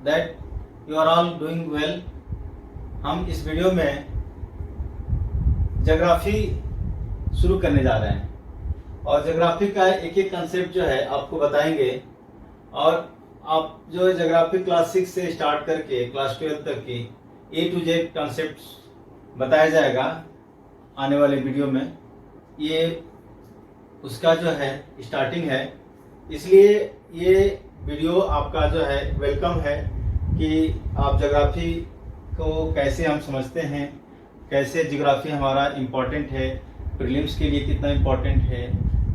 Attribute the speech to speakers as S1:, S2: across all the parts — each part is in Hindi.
S1: that you are all doing well। हम इस वीडियो में ज्योग्राफी शुरू करने जा रहे हैं और ज्योग्राफी का एक एक कंसेप्ट जो है आपको बताएंगे। और आप जो है ज्योग्राफी क्लास 6 से स्टार्ट करके क्लास 12 तक की A to Z कंसेप्ट बताया जाएगा आने वाले वीडियो में। ये उसका जो है स्टार्टिंग है, इसलिए ये वीडियो आपका जो है वेलकम है कि आप ज्योग्राफी को कैसे हम समझते हैं, कैसे ज्योग्राफी हमारा इम्पोर्टेंट है, प्रीलिम्स के लिए कितना इम्पोर्टेंट है,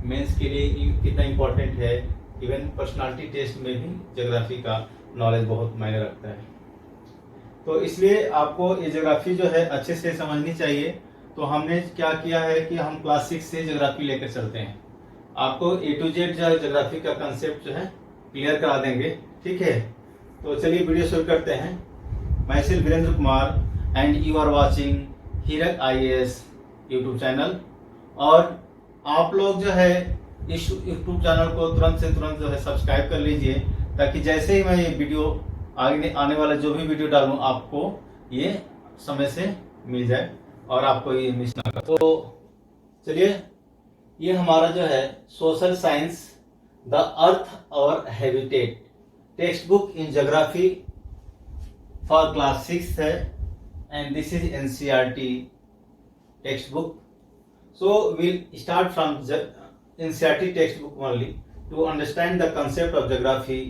S1: मेंस के लिए कितना इम्पोर्टेंट है, इवन पर्सनालिटी टेस्ट में भी ज्योग्राफी का नॉलेज बहुत मायने रखता है। तो इसलिए आपको ये ज्योग्राफी जो है अच्छे से समझनी चाहिए। तो हमने क्या किया है कि हम क्लास 6 से ज्योग्राफी लेकर चलते हैं, आपको A to Z जो है ज्योग्राफी का कंसेप्ट जो है क्लियर करा देंगे। ठीक है, तो चलिए वीडियो शुरू करते हैं। मैं सिर्फ Virendra Kumar and you are watching Heerak IAS YouTube channel. और आप लोग जो है इस यूट्यूब चैनल को तुरंत से तुरंत जो है सब्सक्राइब कर लीजिए, ताकि जैसे ही मैं ये वीडियो आने वाला जो भी वीडियो डालूं आपको ये समय से मिल जाए और आपको ये मिस ना कर। तो चलिए, ये हमारा जो है सोशल साइंस द अर्थ और habitat text book in geography for class 6 है and this is NCERT text book. So we'll start from NCERT textbook only to understand the concept of geography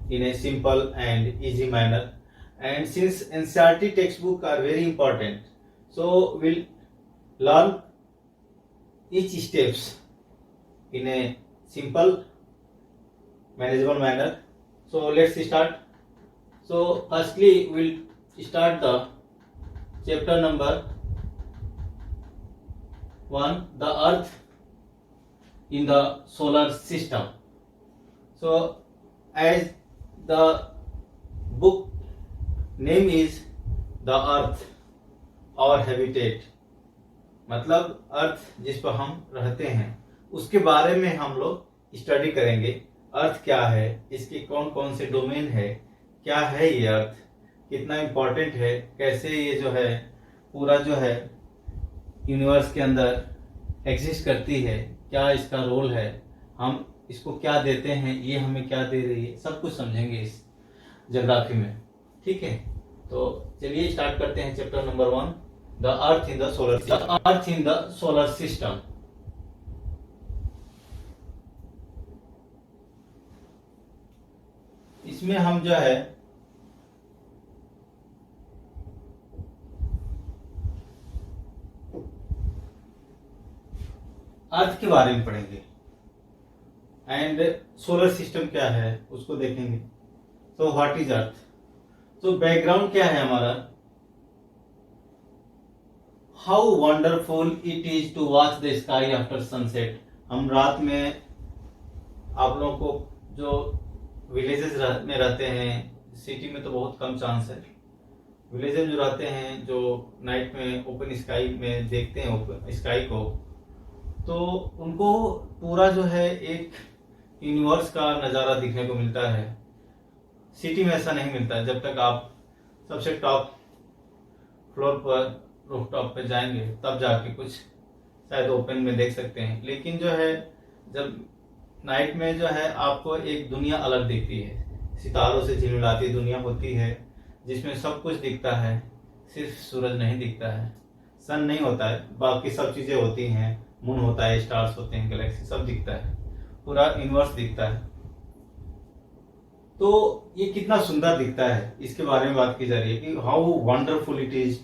S1: in a simple and easy manner. And since NCERT textbook are very important, so we'll learn each steps in a simple manageable manner. So let's start. So firstly we'll start the chapter number 1, the earth in the solar system. So as the book name is the earth our habitat, मतलब अर्थ जिस पर हम रहते हैं उसके बारे में हम लोग स्टडी करेंगे। अर्थ क्या है, इसके कौन कौन से डोमेन है, क्या है ये अर्थ, कितना इम्पोर्टेंट है, कैसे ये जो है पूरा जो है यूनिवर्स के अंदर एग्जिस्ट करती है, क्या इसका रोल है, हम इसको क्या देते हैं, ये हमें क्या दे रही है, सब कुछ समझेंगे इस ज्योग्राफी में। ठीक है, तो चलिए स्टार्ट करते हैं chapter number 1, the earth in the solar system. इसमें हम जो है अर्थ के बारे में पढ़ेंगे एंड सोलर सिस्टम क्या है उसको देखेंगे। तो व्हाट इज अर्थ, तो बैकग्राउंड क्या है हमारा, how wonderful it is to watch the sky after sunset. हम रात में, आप लोगों को जो विलेजेस में रहते हैं, सिटी में तो बहुत कम चांस है, विलेजेस जो रहते हैं जो नाइट में ओपन स्काई में देखते हैं ओपन स्काई को, तो उनको पूरा जो है एक यूनिवर्स का नज़ारा दिखने को मिलता है। सिटी में ऐसा नहीं मिलता, जब तक आप सबसे टॉप फ्लोर पर रूफ टॉप पे जाएंगे तब जाके कुछ शायद ओपन में देख सकते हैं। लेकिन जो है जब नाइट में जो है आपको एक दुनिया अलग दिखती है, सितारों से झिलमिलाती दुनिया होती है जिसमें सब कुछ दिखता है, सिर्फ सूरज नहीं दिखता है, सन नहीं होता है, बाकी सब चीज़ें होती हैं, मून होता है, स्टार्स होते हैं, गैलेक्सी सब दिखता है, पूरा यूनिवर्स दिखता है। तो ये कितना सुंदर दिखता है इसके बारे में बात की जा रही है कि how wonderful it is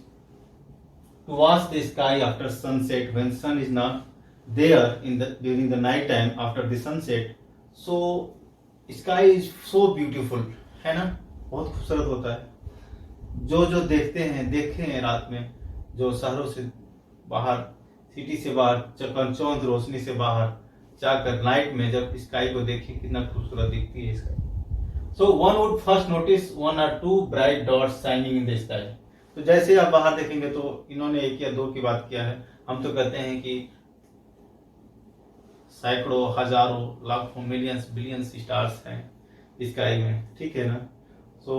S1: to watch the sky after sunset when sun is not there in the during the night time after the sunset. So sky is so beautiful, है ना, बहुत खूबसूरत होता है। जो देखते हैं, देखे हैं रात में, जो शहरों से बाहर, सिटी से बाहर, चकनचौंध रोशनी से बाहर जाकर नाइट में जब स्काई को देखिए कितना खूबसूरत दिखती है sky. So one would first notice 1 or 2 bright dots shining in the sky. तो जैसे आप बाहर देखेंगे तो इन्होंने 1 या 2 की बात किया है, हम तो कहते हैं कि सैकड़ों, हजारों, लाखों, मिलियंस, बिलियंस स्टार्स हैं स्काई में, ठीक है ना। So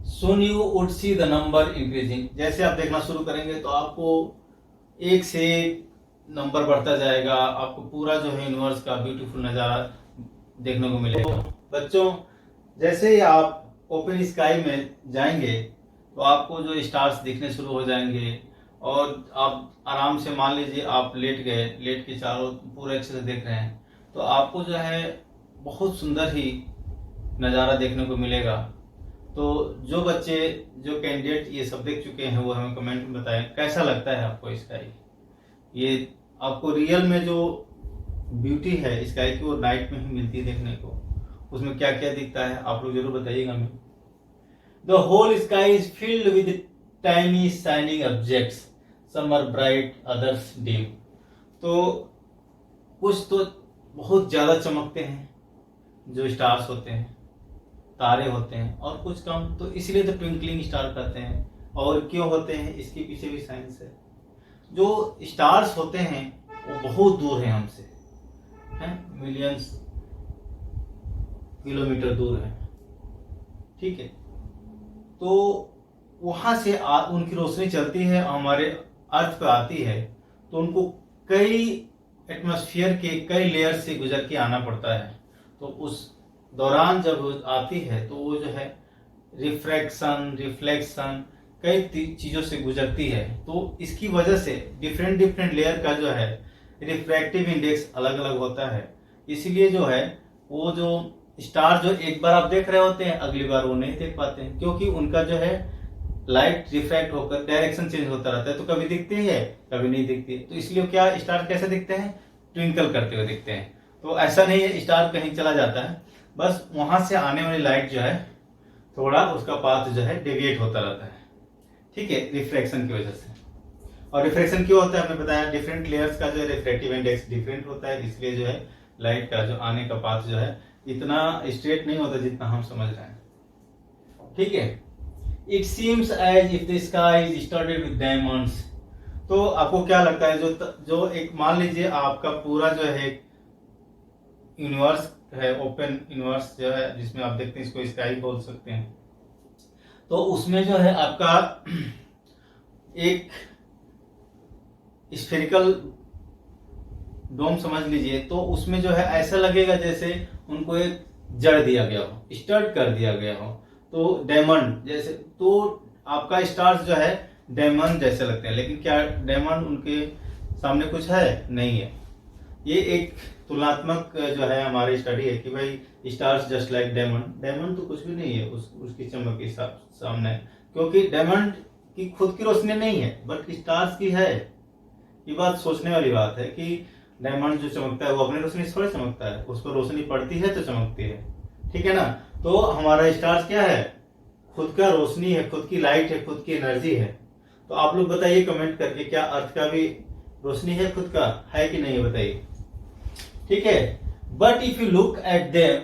S1: soon you would see the number increasing. जैसे आप देखना शुरू करेंगे तो आपको एक से एक नंबर बढ़ता जाएगा, आपको पूरा जो है यूनिवर्स का ब्यूटीफुल नज़ारा देखने को मिलेगा। बच्चों, जैसे ही आप ओपन स्काई में जाएंगे तो आपको जो स्टार्स दिखने शुरू हो जाएंगे और आप आराम से, मान लीजिए आप लेट गए, लेट के चारों पूरे अच्छे से देख रहे हैं, तो आपको जो है बहुत सुंदर ही नज़ारा देखने को मिलेगा। तो जो बच्चे, जो कैंडिडेट ये सब देख चुके हैं वो हमें कमेंट में बताएं कैसा लगता है आपको स्काई। ये आपको रियल में जो ब्यूटी है स्काई की वो नाइट में ही मिलती है देखने को, उसमें क्या क्या दिखता है आप लोग जरूर बताइएगा हमें। The whole sky is filled with tiny shining objects, some are bright others dim. तो कुछ तो बहुत ज्यादा चमकते हैं जो स्टार्स होते हैं, तारे होते हैं, और कुछ कम, तो इसलिए तो ट्विंकलिंग स्टार कहते हैं। और क्यों होते हैं इसके पीछे भी साइंस है। जो स्टार्स होते हैं वो बहुत दूर है हमसे, हैं, मिलियंस किलोमीटर दूर है, ठीक है। तो वहां से उनकी रोशनी चलती है, हमारे अर्थ पे आती है, तो उनको कई एटमॉस्फेयर के कई लेयर से गुजर के आना पड़ता है। तो उस दौरान जब आती है तो वो जो है रिफ्रैक्शन, रिफ्लेक्शन, कई चीजों से गुजरती है। तो इसकी वजह से डिफरेंट डिफरेंट लेयर का जो है रिफ्रैक्टिव इंडेक्स अलग अलग होता है। इसीलिए जो है वो जो स्टार जो एक बार आप देख रहे होते हैं अगली बार वो नहीं देख पाते हैं, क्योंकि उनका जो है लाइट रिफ्रैक्ट होकर डायरेक्शन चेंज होता रहता है, तो कभी दिखती है कभी नहीं दिखती। तो इसलिए क्या स्टार कैसे दिखते हैं, ट्विंकल करते हुए दिखते हैं। तो ऐसा नहीं है स्टार कहीं चला जाता है, बस वहां से आने वाली लाइट जो है थोड़ा उसका पाथ जो है डेविएट होता रहता है, ठीक है, रिफ्रैक्शन की वजह से। और रिफ्रैक्शन क्यों होता है हमने बताया, डिफरेंट लेयर्स का जो है रिफ्रैक्टिव इंडेक्स डिफरेंट होता है, इसलिए जो है लाइट का जो आने का पाथ जो है इतना स्ट्रेट नहीं होता जितना हम समझ रहे हैं, ठीक है। It seems as if the sky is studded with diamonds. तो आपको क्या लगता है, जो एक मान लीजिए आपका पूरा जो है यूनिवर्स है, ओपन यूनिवर्स जो है जिसमें आप देखते हैं, इसको स्काई बोल सकते हैं, तो उसमें जो है आपका एक स्फेरिकल डोम समझ लीजिए, तो उसमें जो है ऐसा लगेगा जैसे उनको एक जड़ दिया गया हो, स्टड कर दिया गया हो। तो डायमंड जैसे, तो आपका स्टार्स जो है डायमंड जैसे लगते हैं, लेकिन क्या डायमंड उनके सामने कुछ है, नहीं है। ये एक तुलनात्मक जो है हमारी स्टडी है कि भाई stars just like diamond, diamond तो कुछ भी नहीं है उसकी चमक के सामने, क्योंकि डायमंड की खुद की रोशनी नहीं है बल्कि स्टार्स की है। ये बात सोचने वाली बात है कि डायमंड जो चमकता है वो अपनी रोशनी से थोड़ा चमकता है, उस पर रोशनी पड़ती है तो चमकती है, ठीक है ना। तो हमारा स्टार्स क्या है, खुद का रोशनी है, खुद की लाइट है, खुद की एनर्जी है। तो आप लोग बताइए कमेंट करके, क्या अर्थ का भी रोशनी है, खुद का है कि नहीं, बताइए, ठीक है। But if you look at them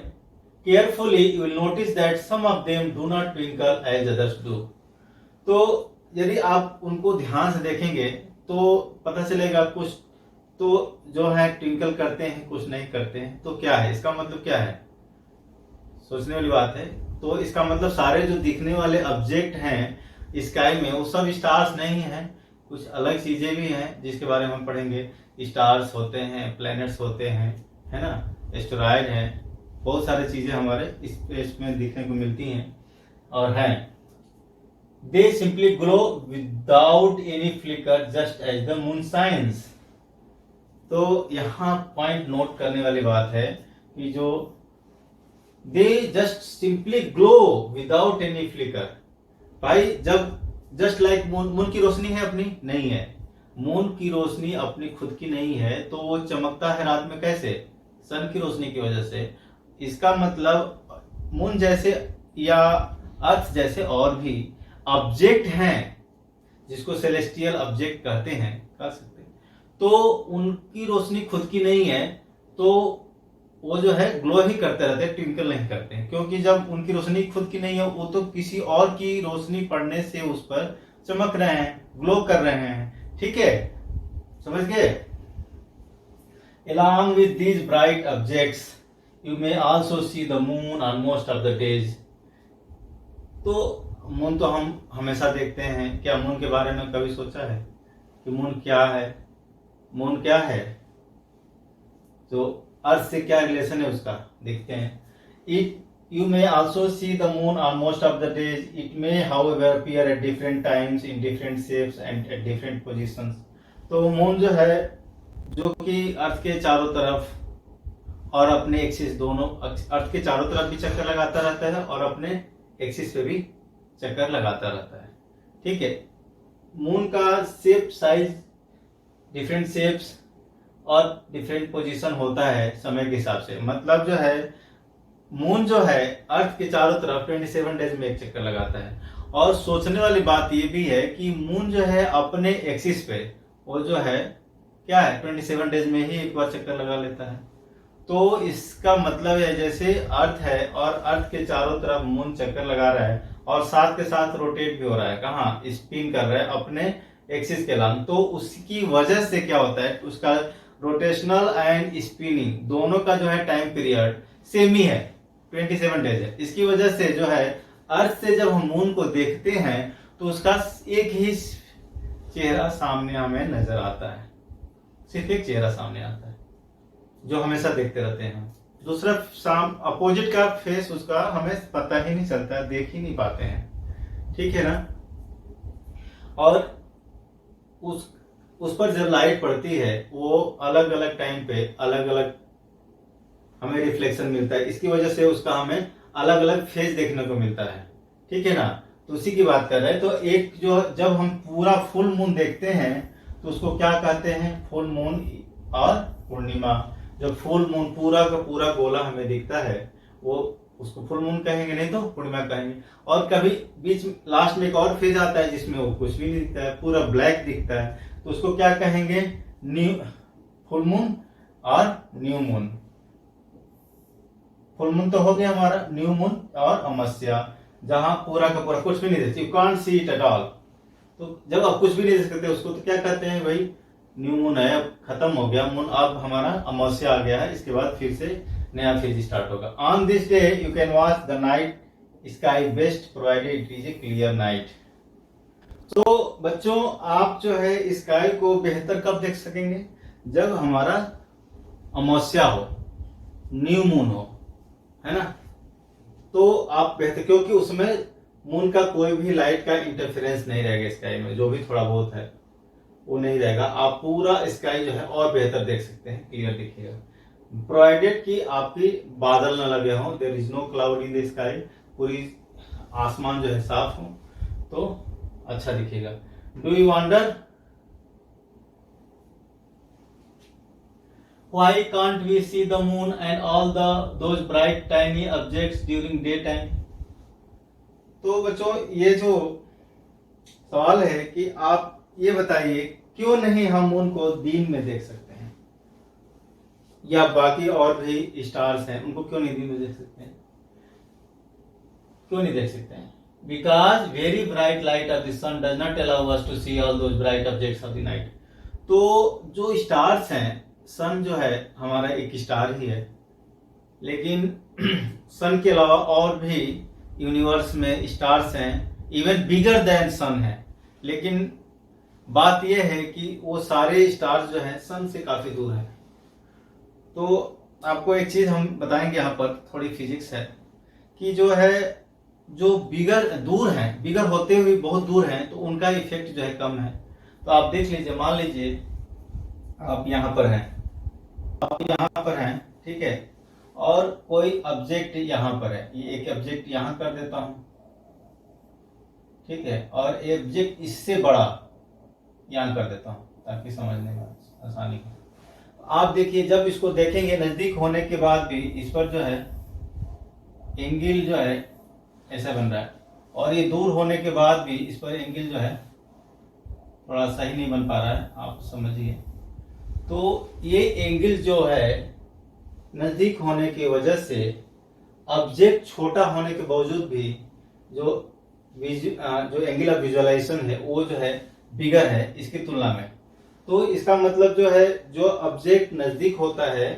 S1: carefully you will notice that some of them do not twinkle as others do. तो यदि आप उनको ध्यान से देखेंगे तो पता चलेगा कुछ तो जो है ट्विंकल करते हैं, कुछ नहीं करते हैं। तो क्या है इसका मतलब, क्या है, सोचने वाली बात है। तो इसका मतलब सारे जो दिखने वाले ऑब्जेक्ट हैं स्काई में वो सब स्टार्स नहीं हैं, कुछ अलग चीजें भी हैं जिसके बारे में हम पढ़ेंगे। स्टार्स होते हैं, प्लैनेट्स होते हैं, है ना, एस्टेरॉयड है, बहुत सारी चीजें हमारे स्पेस में दिखने को मिलती हैं और हैं। They simply glow without any flicker just as the moon shines. तो यहाँ पॉइंट नोट करने वाली बात है कि जो they just simply glow without any flicker, भाई जब जस्ट लाइक मून की रोशनी है अपनी, नहीं है, मून की रोशनी अपनी खुद की नहीं है, तो वो चमकता है रात में कैसे, सन की रोशनी की वजह से। इसका मतलब मून जैसे या अर्थ जैसे और भी ऑब्जेक्ट हैं जिसको सेलेस्टियल ऑब्जेक्ट कहते हैं, कह सकते हैं, तो उनकी रोशनी खुद की नहीं है, तो वो जो है ग्लो ही करते रहते हैं, ट्विंकल नहीं करते हैं, क्योंकि जब उनकी रोशनी खुद की नहीं है वो तो किसी और की रोशनी पड़ने से उस पर चमक रहे हैं, ग्लो कर रहे हैं, ठीक है, समझ गए। Along with these bright objects you may also see the moon on most of the days. तो मून तो हम हमेशा देखते हैं, क्या मून के बारे में कभी सोचा है कि मून क्या है? मून क्या है, तो अर्थ से क्या रिलेशन है उसका देखते हैं। It you may also see the moon on most of the days, it may however appear at different times in different shapes and at different positions. तो मून जो है, जो कि अर्थ के चारों तरफ और अपने एक्सिस दोनों, अर्थ के चारों तरफ भी चक्कर लगाता रहता है और अपने एक्सिस पे भी चक्कर लगाता रहता है। ठीक है, मून का शेप साइज, डिफरेंट शेप्स और डिफरेंट पोजीशन होता है समय के हिसाब से। मतलब जो है मून जो है अर्थ के चारों तरफ 27 डेज में एक चक्कर लगाता है। और सोचने वाली बात ये भी है कि मून जो है अपने एक्सिस पे वो जो है क्या है 27 डेज में ही एक बार चक्कर लगा लेता है। तो इसका मतलब है जैसे अर्थ है और अर्थ के चारों तरफ मून चक्कर लगा रहा है और साथ के साथ रोटेट भी हो रहा है, कहाँ, स्पिन कर रहा है अपने एक्सिस के अलावा। तो उसकी वजह से क्या होता है, उसका रोटेशनल एंड स्पिनिंग दोनों का जो है टाइम पीरियड सेम ही है, 27 डेज है। इसकी वजह से जो है अर्थ से जब हम मून को देखते हैं तो उसका एक ही चेहरा सामने हमें नजर आता है, सिर्फ एक चेहरा सामने आता है जो हमेशा देखते रहते हैं। दूसरा अपोजिट का फेस उसका हमें पता ही नहीं चलता, देख ही नहीं पाते हैं। ठीक है ना। और उस पर जब लाइट पड़ती है वो अलग अलग टाइम पे अलग अलग हमें रिफ्लेक्शन मिलता है, इसकी वजह से उसका हमें अलग अलग फेस देखने को मिलता है। ठीक है ना। तो उसी की बात कर रहे हैं। तो एक जो जब हम पूरा फुल मून देखते हैं तो उसको क्या कहते हैं, फुल मून और पूर्णिमा। जब फुल मून पूरा का पूरा गोला हमें दिखता है वो उसको फुल मून कहेंगे, नहीं तो पूर्णिमा कहेंगे। और कभी बीच लास्ट में एक और फेज आता है जिसमें वो कुछ भी नहीं दिखता है, पूरा ब्लैक दिखता है, तो उसको क्या कहेंगे, न्यू फुल मून और न्यू मून। फुल मून तो हो गया हमारा, न्यू मून और अमावस्या जहां पूरा का पूरा कुछ भी नहीं दिखता, you can't see it at all. तो जब आप कुछ भी नहीं देख सकते उसको तो क्या कहते हैं भाई, न्यू मून है, अब खत्म हो गया मून, अब हमारा अमावस्या आ गया है, इसके बाद फिर से नया फेज स्टार्ट होगा। On this day you can watch the night sky best provided it is A clear night. तो बच्चों आप जो है स्काई को बेहतर कब देख सकेंगे, जब हमारा अमावस्या हो, न्यू मून हो, है ना। तो आप बेहतर, क्योंकि उसमें मून का कोई भी लाइट का इंटरफेरेंस नहीं रहेगा स्काई में, जो भी थोड़ा बहुत है वो नहीं रहेगा। आप पूरा स्काई जो है और बेहतर देख सकते हैं, क्लियर दिखेगा, प्रोवाइडेड कि आपकी बादल न लगे हों, there is no cloud in the sky, पूरी आसमान जो है साफ हो तो अच्छा दिखेगा। Do you wonder why can't we see the moon and all those bright tiny objects during daytime? तो बच्चों ये जो सवाल है कि आप ये बताइए क्यों नहीं हम मून को दिन में देख सकते हैं, या बाकी और भी स्टार्स हैं उनको क्यों नहीं दिन में देख सकते हैं, क्यों नहीं देख सकते हैं? Because very bright light of the sun does not allow us to see all those bright objects of the night. तो जो स्टार्स हैं, सन जो है हमारा एक स्टार ही है, लेकिन सन के अलावा और भी यूनिवर्स में स्टार्स हैं, इवन बिगर देन सन है, लेकिन बात यह है कि वो सारे स्टार्स जो हैं सन से काफी दूर है। तो आपको एक चीज हम बताएंगे, यहाँ पर थोड़ी फिजिक्स है कि जो है जो बिगर दूर हैं, बिगर होते हुए बहुत दूर हैं, तो उनका इफेक्ट जो है कम है। तो आप देख लीजिए, मान लीजिए आप यहाँ पर हैं, आप यहाँ पर हैं, ठीक है, और कोई ऑब्जेक्ट यहाँ पर है, ये एक ऑब्जेक्ट यहाँ कर देता हूं, ठीक है, और एक ऑब्जेक्ट इससे बड़ा यहाँ कर देता हूं ताकि समझने में आसानी हो। आप देखिए जब इसको देखेंगे नजदीक होने के बाद भी इस पर जो है एंगल जो है ऐसा बन रहा है, और ये दूर होने के बाद भी इस पर एंगल जो है थोड़ा सही नहीं बन पा रहा है, आप समझिए। तो ये एंगल जो है नजदीक होने की वजह से ऑब्जेक्ट छोटा होने के बावजूद भी जो एंगल ऑफ विजुअलाइजेशन है वो जो है बिगर है इसकी तुलना में। तो इसका मतलब जो है जो ऑब्जेक्ट नजदीक होता है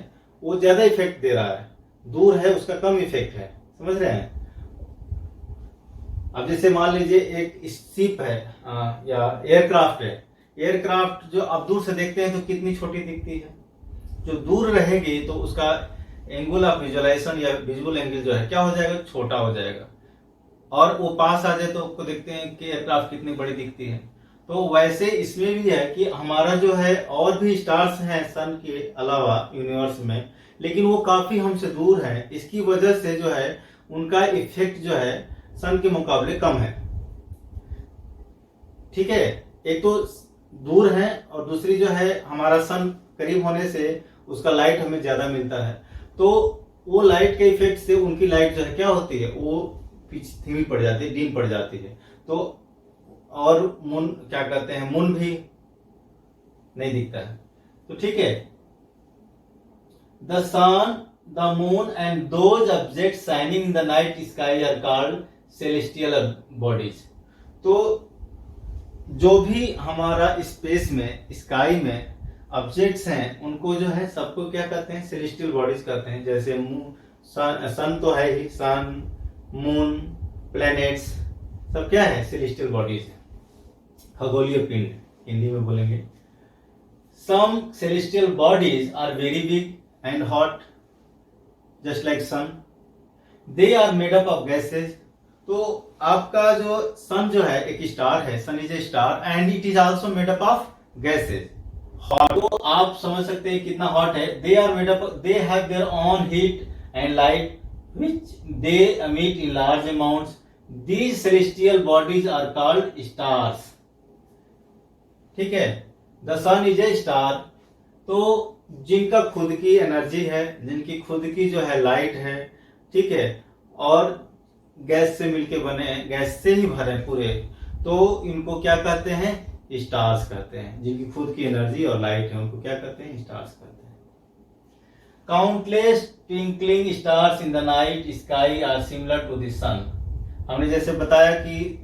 S1: वो ज्यादा इफेक्ट दे रहा है, दूर है उसका कम इफेक्ट है, समझ रहे हैं। अब जैसे मान लीजिए एक शिप है या एयरक्राफ्ट है। एयरक्राफ्ट जो आप दूर से देखते हैं तो कितनी छोटी दिखती है, जो दूर रहेगी तो उसका एंगल ऑफ विजुअलाइजेशन या विजुअल एंगल जो है क्या हो जाएगा, छोटा हो जाएगा। और वो पास आ जाए तो आपको देखते हैं कि एयरक्राफ्ट कितनी बड़ी दिखती है। तो वैसे इसमें भी है कि हमारा जो है और भी स्टार्स हैं सन के अलावा यूनिवर्स में, लेकिन वो काफी हमसे दूर है। इसकी वजह से जो है उनका इफेक्ट जो है सन के मुकाबले कम है। ठीक है, एक तो दूर है और दूसरी जो है हमारा सन करीब होने से उसका लाइट हमें ज्यादा मिलता है। तो वो लाइट के इफेक्ट से उनकी लाइट जो है क्या होती है, वो धीमी पड़ जाती है, डीम पड़ जाती है। तो और मून क्या कहते हैं, मून भी नहीं दिखता है। तो ठीक है, the sun, the moon and those object shining in the night sky are called celestial bodies. तो जो भी हमारा स्पेस में, स्काई में ऑब्जेक्ट्स हैं उनको जो है सबको क्या कहते हैं, सेलेस्टियल बॉडीज कहते हैं। जैसे सन तो है ही, सन, मून, प्लैनेट्स सब क्या है, सेलेस्टियल बॉडीज है, खगोलीय पिंड हिंदी में बोलेंगे। Some celestial bodies are very big and hot just like sun, they are made up of gases. तो आपका जो सन जो है एक स्टार है, sun is a star and it is also made up of gases. Hot, तो आप समझ सकते हैं कितना हॉट है। They are made up, they have their own heat and light which they emit in large amounts. These celestial bodies are called stars. ठीक है, the sun is a star. तो जिनका खुद की एनर्जी है, जिनकी खुद की जो है लाइट है, ठीक है, और गैस से मिलके बने, गैस से ही भरे पूरे, तो इनको क्या कहते हैं, स्टार्स कहते हैं। जिनकी खुद की एनर्जी और लाइट है उनको क्या कहते हैं, स्टार्स कहते हैं। Countless twinkling stars in the night sky are similar to the sun. हमने जैसे बताया कि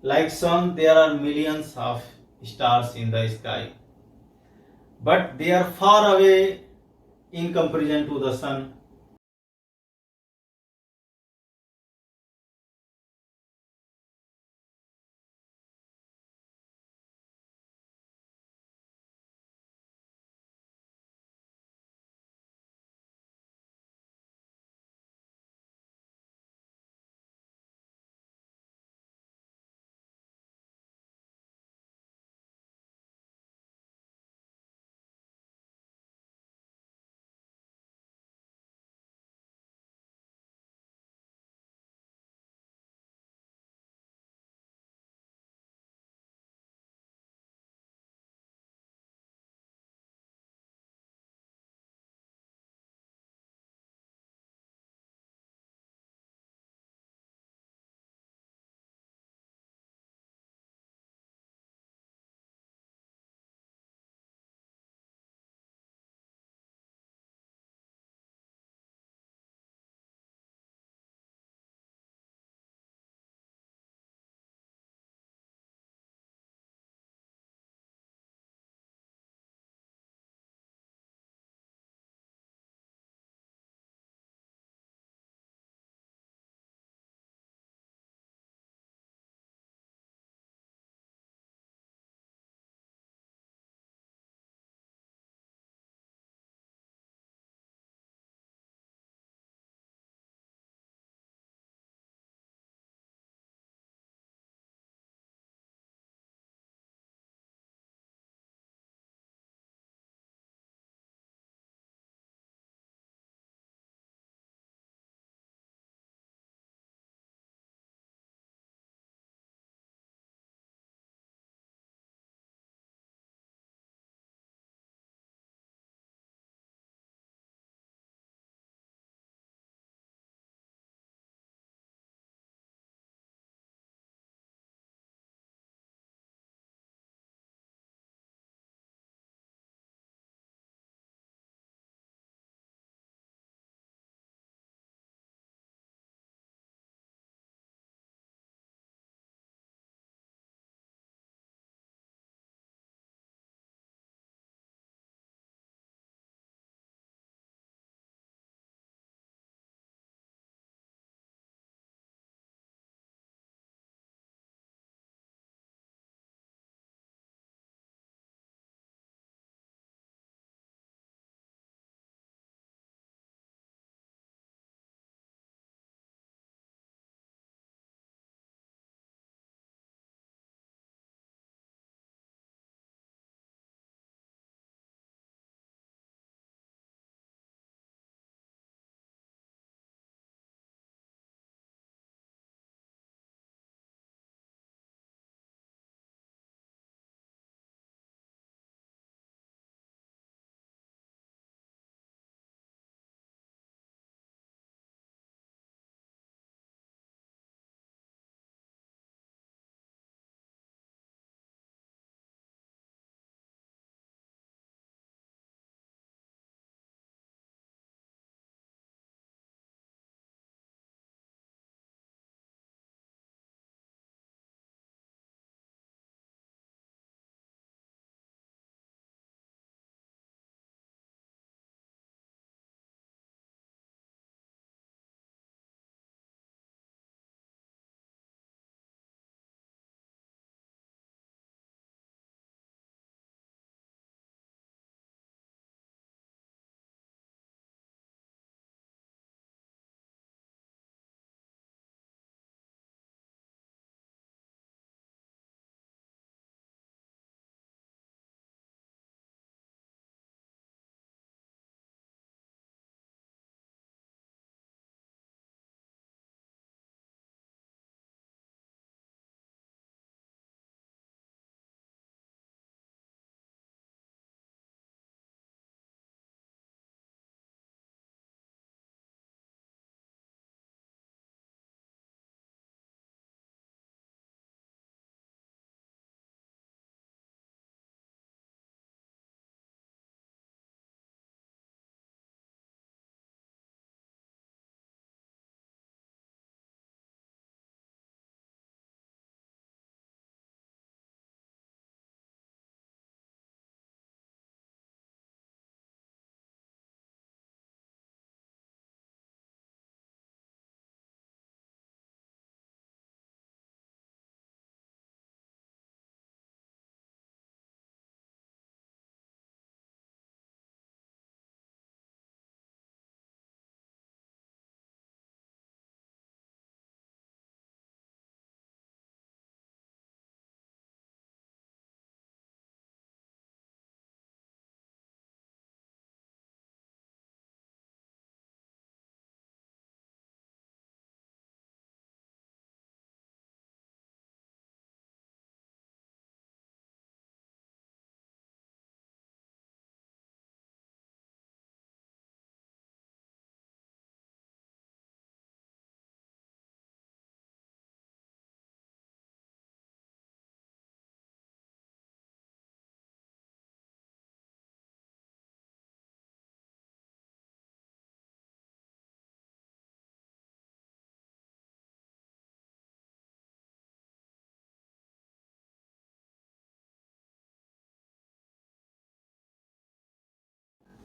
S1: like sun there are millions of stars in the sky, but they are far away in comparison to the sun.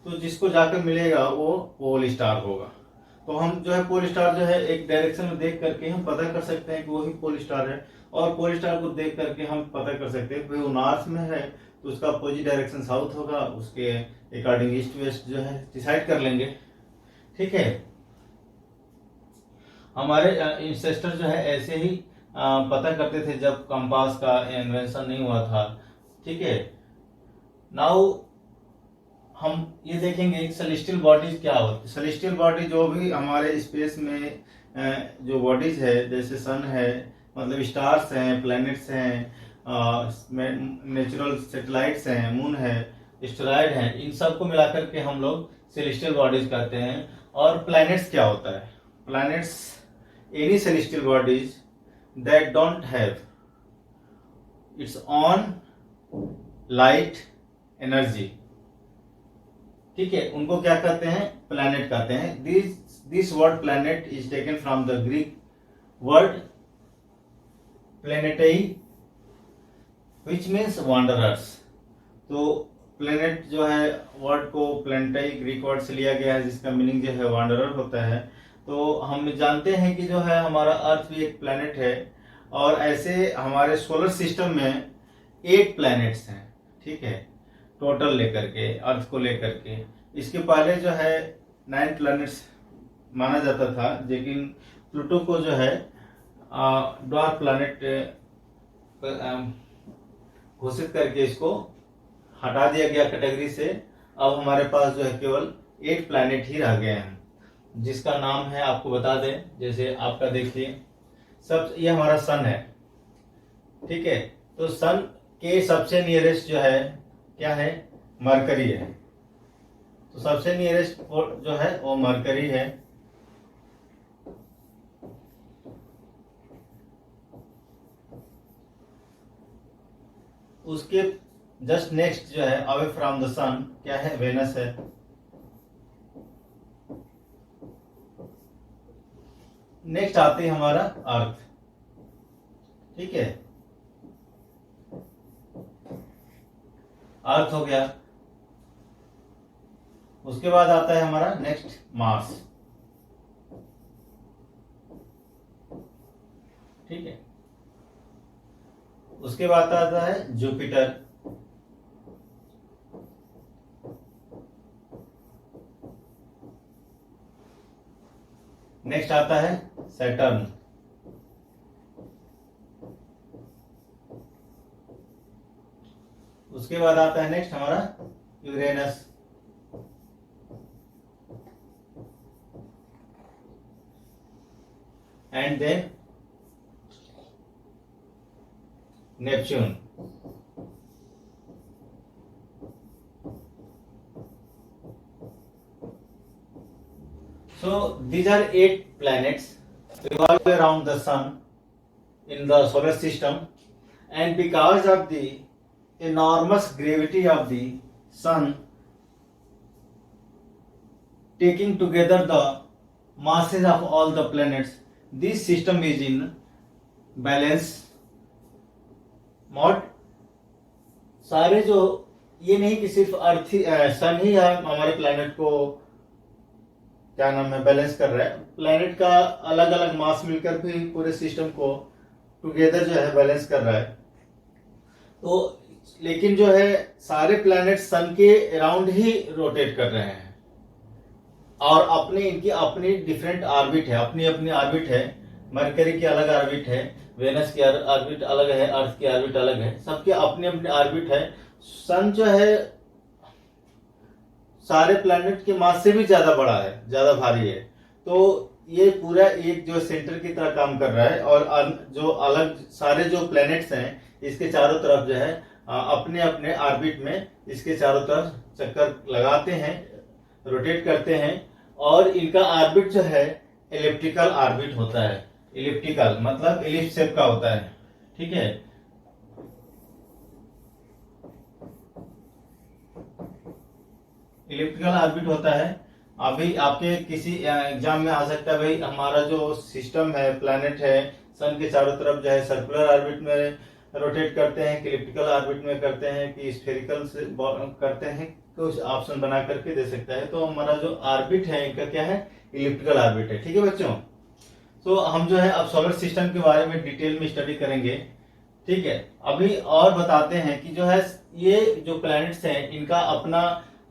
S1: तो जिसको जाकर मिलेगा वो पोल स्टार होगा। तो हम जो है पोल स्टार जो है एक डायरेक्शन में देख करके हम पता कर सकते हैं कि वही पोल स्टार है, और पोल स्टार को देख करके हम पता कर सकते हैं कि वो नॉर्थ में है तो उसका अपोजिट डायरेक्शन साउथ होगा, उसके अकॉर्डिंग ईस्ट वेस्ट जो है डिसाइड कर लेंगे। ठीक है, हमारे इंसेस्टर जो है ऐसे ही पता करते थे जब कंपास का इन्वेंशन नहीं हुआ था। ठीक है, नाउ हम ये देखेंगे सेलेस्टियल बॉडीज क्या होती है। सेलेस्टियल बॉडी जो भी हमारे स्पेस में जो बॉडीज है, जैसे सन है, मतलब स्टार्स हैं, प्लैनेट्स हैं, नेचुरल सैटेलाइट्स हैं, मून है, एस्टेरॉयड हैं, इन सबको मिलाकर के हम लोग सेलेस्टियल बॉडीज कहते हैं। और प्लैनेट्स क्या होता है? Planets any celestial bodies that don't have its own light energy, ठीक है, उनको क्या कहते हैं? प्लैनेट कहते हैं। This word planet is taken from the Greek word planetai which means wanderers. तो प्लेनेट जो है वर्ड को प्लेनेटई ग्रीक वर्ड से लिया गया है, जिसका मीनिंग जो है वांडरर होता है। तो हम जानते हैं कि जो है हमारा अर्थ भी एक प्लेनेट है, और ऐसे हमारे सोलर सिस्टम में 8 प्लैनेट्स हैं। ठीक है, टोटल लेकर के, अर्थ को लेकर के। इसके पहले जो है 9 प्लैनेट्स माना जाता था, लेकिन प्लूटो को जो है ड्वार्फ प्लैनेट घोषित करके इसको हटा दिया गया कैटेगरी से। अब हमारे पास जो है केवल 8 प्लैनेट ही रह गए हैं, जिसका नाम है, आपको बता दें, जैसे आपका देखिए ये हमारा सन है। ठीक है, तो सन के सबसे नियरेस्ट जो है क्या है? मरकरी है। तो सबसे नियरेस्ट जो है वो मरकरी है। उसके जस्ट नेक्स्ट जो है अवे फ्रॉम द सन क्या है? वेनस है। नेक्स्ट आते हैं हमारा अर्थ। ठीक है, अर्थ हो गया। उसके बाद आता है हमारा नेक्स्ट मार्स। ठीक है, उसके बाद आता है जुपिटर। नेक्स्ट आता है सैटर्न। उसके बाद आता है नेक्स्ट हमारा Uranus. And then Neptune. So these are 8 planets revolve around the sun in the solar system, and because of the enormous gravity of the sun taking together the masses of all the planets, this system is in balance mode. सारे जो, ये नहीं कि सिर्फ अर्थ ही सन ही हमारे प्लैनेट को क्या नाम है बैलेंस कर रहा है, प्लैनेट का अलग अलग मास मिलकर भी पूरे सिस्टम को टुगेदर जो है बैलेंस कर रहा है। तो लेकिन जो है सारे प्लैनेट सन के अराउंड ही रोटेट कर रहे हैं, और अपने इनकी अपनी डिफरेंट ऑर्बिट है, अपनी अपनी ऑर्बिट है। मरकरी की अलग ऑर्बिट है, वेनस की ऑर्बिट अलग है, अर्थ की ऑर्बिट अलग है, सबके अपनी अपनी ऑर्बिट है। सन जो है सारे प्लैनेट के मास से भी ज्यादा बड़ा है, ज्यादा भारी है। तो ये पूरा एक जो सेंटर की तरह काम कर रहा है, और जो अलग सारे जो प्लैनेट्स हैं इसके चारों तरफ जो है अपने अपने ऑर्बिट में इसके चारों तरफ चक्कर लगाते हैं, रोटेट करते हैं, और इनका ऑर्बिट जो है एलिप्टिकल ऑर्बिट होता है। एलिप्टिकल मतलब एलिप्स शेप का होता है। ठीक है, इलिप्टिकल ऑर्बिट होता है। अभी आपके किसी एग्जाम में आ सकता है, भाई हमारा जो सिस्टम है, प्लैनेट है, सन के चारों तरफ जो है सर्कुलर ऑर्बिट में रोटेट करते हैं, इलिप्टिकल ऑर्बिट में करते हैं, कि स्फेरिकल से करते हैं, कुछ ऑप्शन बना करके दे सकता है। तो हमारा जो ऑर्बिट है इनका क्या है, इलिप्टिकल ऑर्बिट है। ठीक है बच्चों, तो हम जो है अब सोलर सिस्टम के बारे में डिटेल में स्टडी करेंगे। ठीक है, अभी और बताते हैं कि जो है ये जो प्लैनेट्स हैं इनका अपना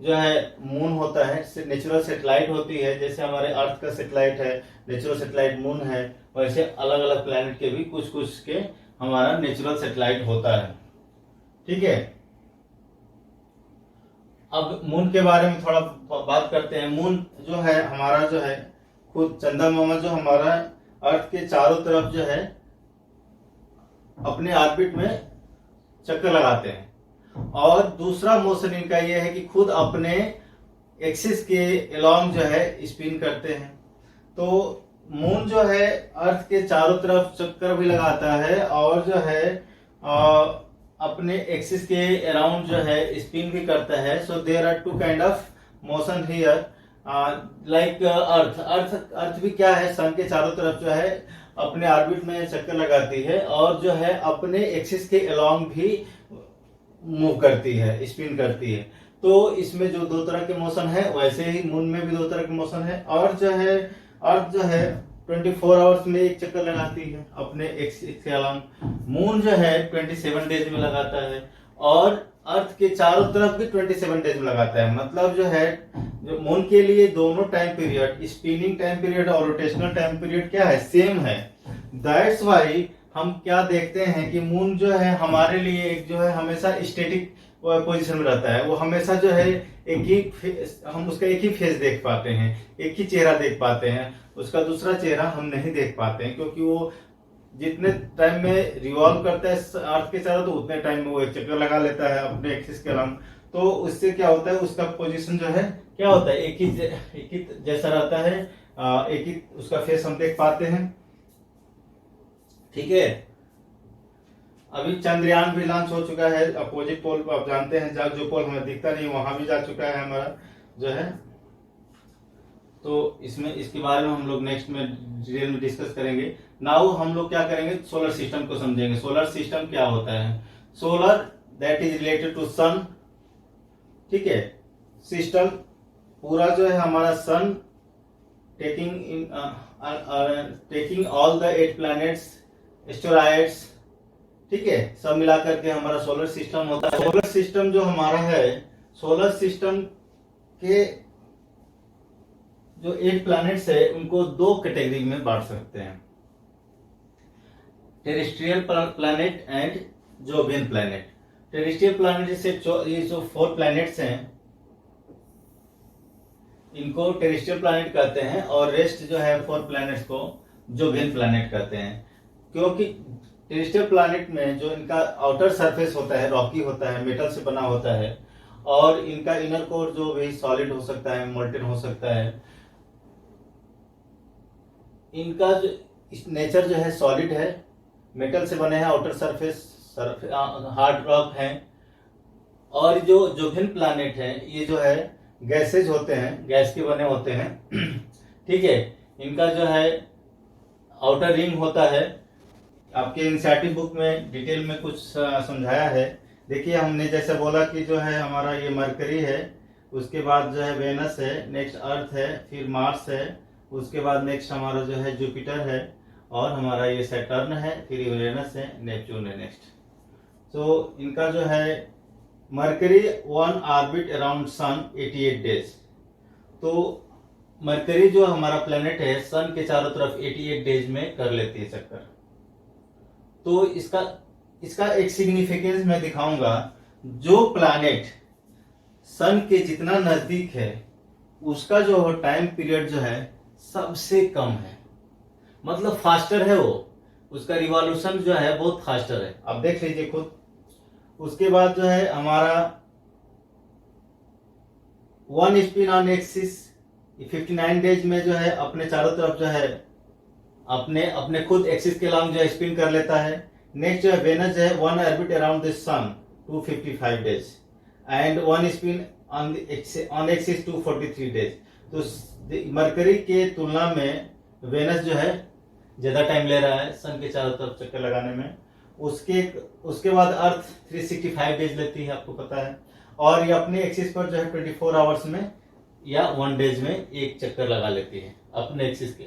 S1: जो है मून होता है, नेचुरल सैटेलाइट होती है। जैसे हमारे अर्थ का सैटेलाइट है, नेचुरल सैटेलाइट मून है, वैसे अलग अलग प्लैनेट के भी कुछ कुछ के हमारा नेचुरल सैटेलाइट होता है। ठीक है, अब मून के बारे में थोड़ा बात करते हैं। मून जो है हमारा जो है खुद चंद्रमा जो हमारा अर्थ के चारों तरफ जो है अपने ऑर्बिट में चक्कर लगाते हैं, और दूसरा मोशन इनका यह है कि खुद अपने एक्सिस के अलोंग जो है स्पिन करते हैं। तो मून जो है अर्थ के चारों तरफ चक्कर भी लगाता है और जो है अपने एक्सिस के अराउंड जो है स्पिन भी करता है। So there are two kind of motion here, like earth भी क्या है, सन के चारों तरफ जो है अपने ऑर्बिट में चक्कर लगाती है और जो है अपने एक्सिस के अलोंग भी मूव करती है, स्पिन करती है। तो इसमें जो दो तरह के मोशन है, वैसे ही मून में भी दो तरह के मोशन है। और जो है अर्थ जो है 24 आवर्स में एक चक्कर लगाती है अपने एक्सिस के अलोंग। मून जो है 27 डेज में लगाता है और अर्थ के चारों तरफ भी 27 डेज में लगाता है। मतलब जो है जो मून के लिए दोनों time period, spinning time period और रोटेशनल टाइम पीरियड क्या है, सेम है। दैट्स वाई हम क्या देखते हैं कि मून जो है हमारे लिए एक जो है हमेशा स्टैटिक पोजीशन में रहता है। वो हमेशा जो है हम उसका एक ही फेस देख पाते हैं, एक ही चेहरा देख पाते हैं, उसका दूसरा चेहरा हम नहीं देख पाते हैं, क्योंकि वो जितने टाइम में रिवॉल्व करता है अर्थ के चारों तो उतने टाइम में वो एक चक्कर लगा लेता है अपने एक्सिस के अलावा। तो उससे क्या होता है, उसका पोजीशन जो है क्या होता है, एक ही जैसा रहता है, एक ही उसका फेस हम देख पाते हैं। ठीक है, अभी चंद्रयान भी लॉन्च हो चुका है अपोजिट पोल पर। आप जानते हैं जो पोल हमें दिखता नहीं वहां भी जा चुका है हमारा जो है। तो इसमें इसके बारे में हम लोग नेक्स्ट में डिटेल में डिस्कस करेंगे। नाउ हम लोग क्या करेंगे, सोलर सिस्टम को समझेंगे। सोलर सिस्टम क्या होता है, solar that is related to sun. ठीक है, सिस्टम पूरा जो है हमारा sun taking all the 8 planets, asteroids, ठीक है, सब मिलाकर के हमारा सोलर सिस्टम होता है। सोलर सिस्टम जो हमारा है, सोलर सिस्टम के जो 8 प्लैनेट्स है उनको 2 कैटेगरी में बांट सकते हैं, terrestrial planet and Jovian planet. Terrestrial planet से ये जो 4 प्लैनेट्स हैं इनको टेरेस्ट्रियल प्लैनेट कहते हैं, और रेस्ट जो है 4 प्लैनेट्स को जोवियन प्लैनेट कहते हैं। क्योंकि टेरेस्ट्रियल प्लैनेट में जो इनका आउटर सरफेस होता है रॉकी होता है, मेटल से बना होता है, और इनका इनर कोर जो भी सॉलिड हो सकता है, मोल्टेन हो सकता है। इनका जो नेचर जो है सॉलिड है, मेटल से बने हैं, आउटर सरफेस हार्ड रॉक है। और जो जोवियन प्लैनेट है ये जो है गैसेज होते हैं, गैस के बने होते हैं। ठीक है, इनका जो है आउटर रिंग होता है। आपके एनसीईआरटी बुक में डिटेल में कुछ समझाया है। देखिए, हमने जैसे बोला कि जो है हमारा ये मरकरी है, उसके बाद जो है वेनस है, नेक्स्ट अर्थ है, फिर मार्स है, उसके बाद नेक्स्ट हमारा जो है जुपिटर है, और हमारा ये सैटर्न है, फिर यूरेनस है, नेपच्यून है नेक्स्ट। तो इनका जो है Mercury 1 orbit around sun 88 days. तो मरकरी जो हमारा प्लेनेट है सन के चारों तरफ 88 डेज में कर लेती है चक्कर। तो इसका एक सिग्निफिकेंस मैं दिखाऊंगा। जो प्लैनेट सन के जितना नजदीक है उसका जो टाइम पीरियड जो है सबसे कम है, मतलब फास्टर है वो, उसका रिवॉल्यूशन जो है बहुत फास्टर है। आप देख लीजिए खुद। उसके बाद जो है हमारा 1 स्पिन ऑन एक्सिस 59 डेज में जो है अपने चारों तरफ जो है अपने खुद एक्सिस के अलांग जो है स्पिन कर लेता है। नेक्स्ट जो है वेनस जो है 1 orbit around the sun 255 days and 1 spin on axis 243 days. तो मरकरी के तुलना में वेनस जो है ज्यादा टाइम ले रहा है सन के चारों तरफ चक्कर लगाने में। उसके बाद अर्थ 365 डेज लेती है, आपको पता है। और ये अपने एक्सिस पर जो है 24 आवर्स में या 1 डेज में एक चक्कर लगा लेती है अपने एक्सिस के।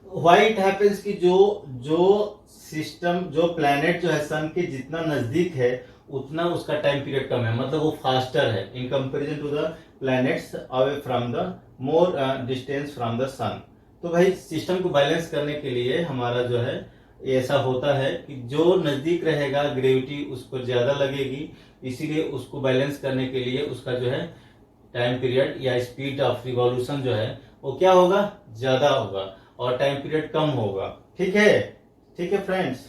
S1: व्हाई इट हैपेंस कि जो सिस्टम जो प्लैनेट जो है सन के जितना नजदीक है उतना उसका टाइम पीरियड कम है, मतलब वो फास्टर है in comparison to the planets away from the more distance from the sun. तो भाई सिस्टम को बैलेंस करने के लिए हमारा जो है ऐसा होता है कि जो नजदीक रहेगा ग्रेविटी उस पर ज्यादा लगेगी, इसीलिए उसको बैलेंस करने के लिए उसका जो है टाइम पीरियड या स्पीड ऑफ रिवॉल्यूशन जो है वो क्या होगा, ज्यादा होगा और टाइम पीरियड कम होगा। ठीक है फ्रेंड्स।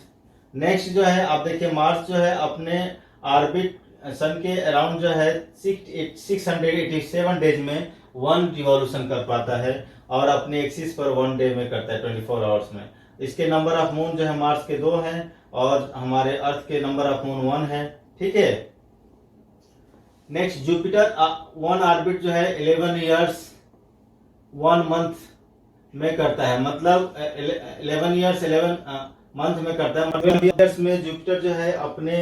S1: नेक्स्ट जो है आप देखिए मार्स जो है अपने ऑर्बिट सन के अराउंड जो है 687 डेज में 1 रिवॉल्यूशन कर पाता है और अपने एक्सिस पर 1 डे में करता है 24 आवर्स में। इसके नंबर ऑफ मून जो है मार्स के 2 हैं और हमारे अर्थ के नंबर ऑफ मून 1 है। ठीक है। नेक्स्ट जुपिटर 1 ऑर्बिट जो है 11 ईयर्स 1 मंथ में करता है, मतलब 11 ईयर्स 11 मंथ में करता है। मतलब ईयर्स में जुपिटर जो है अपने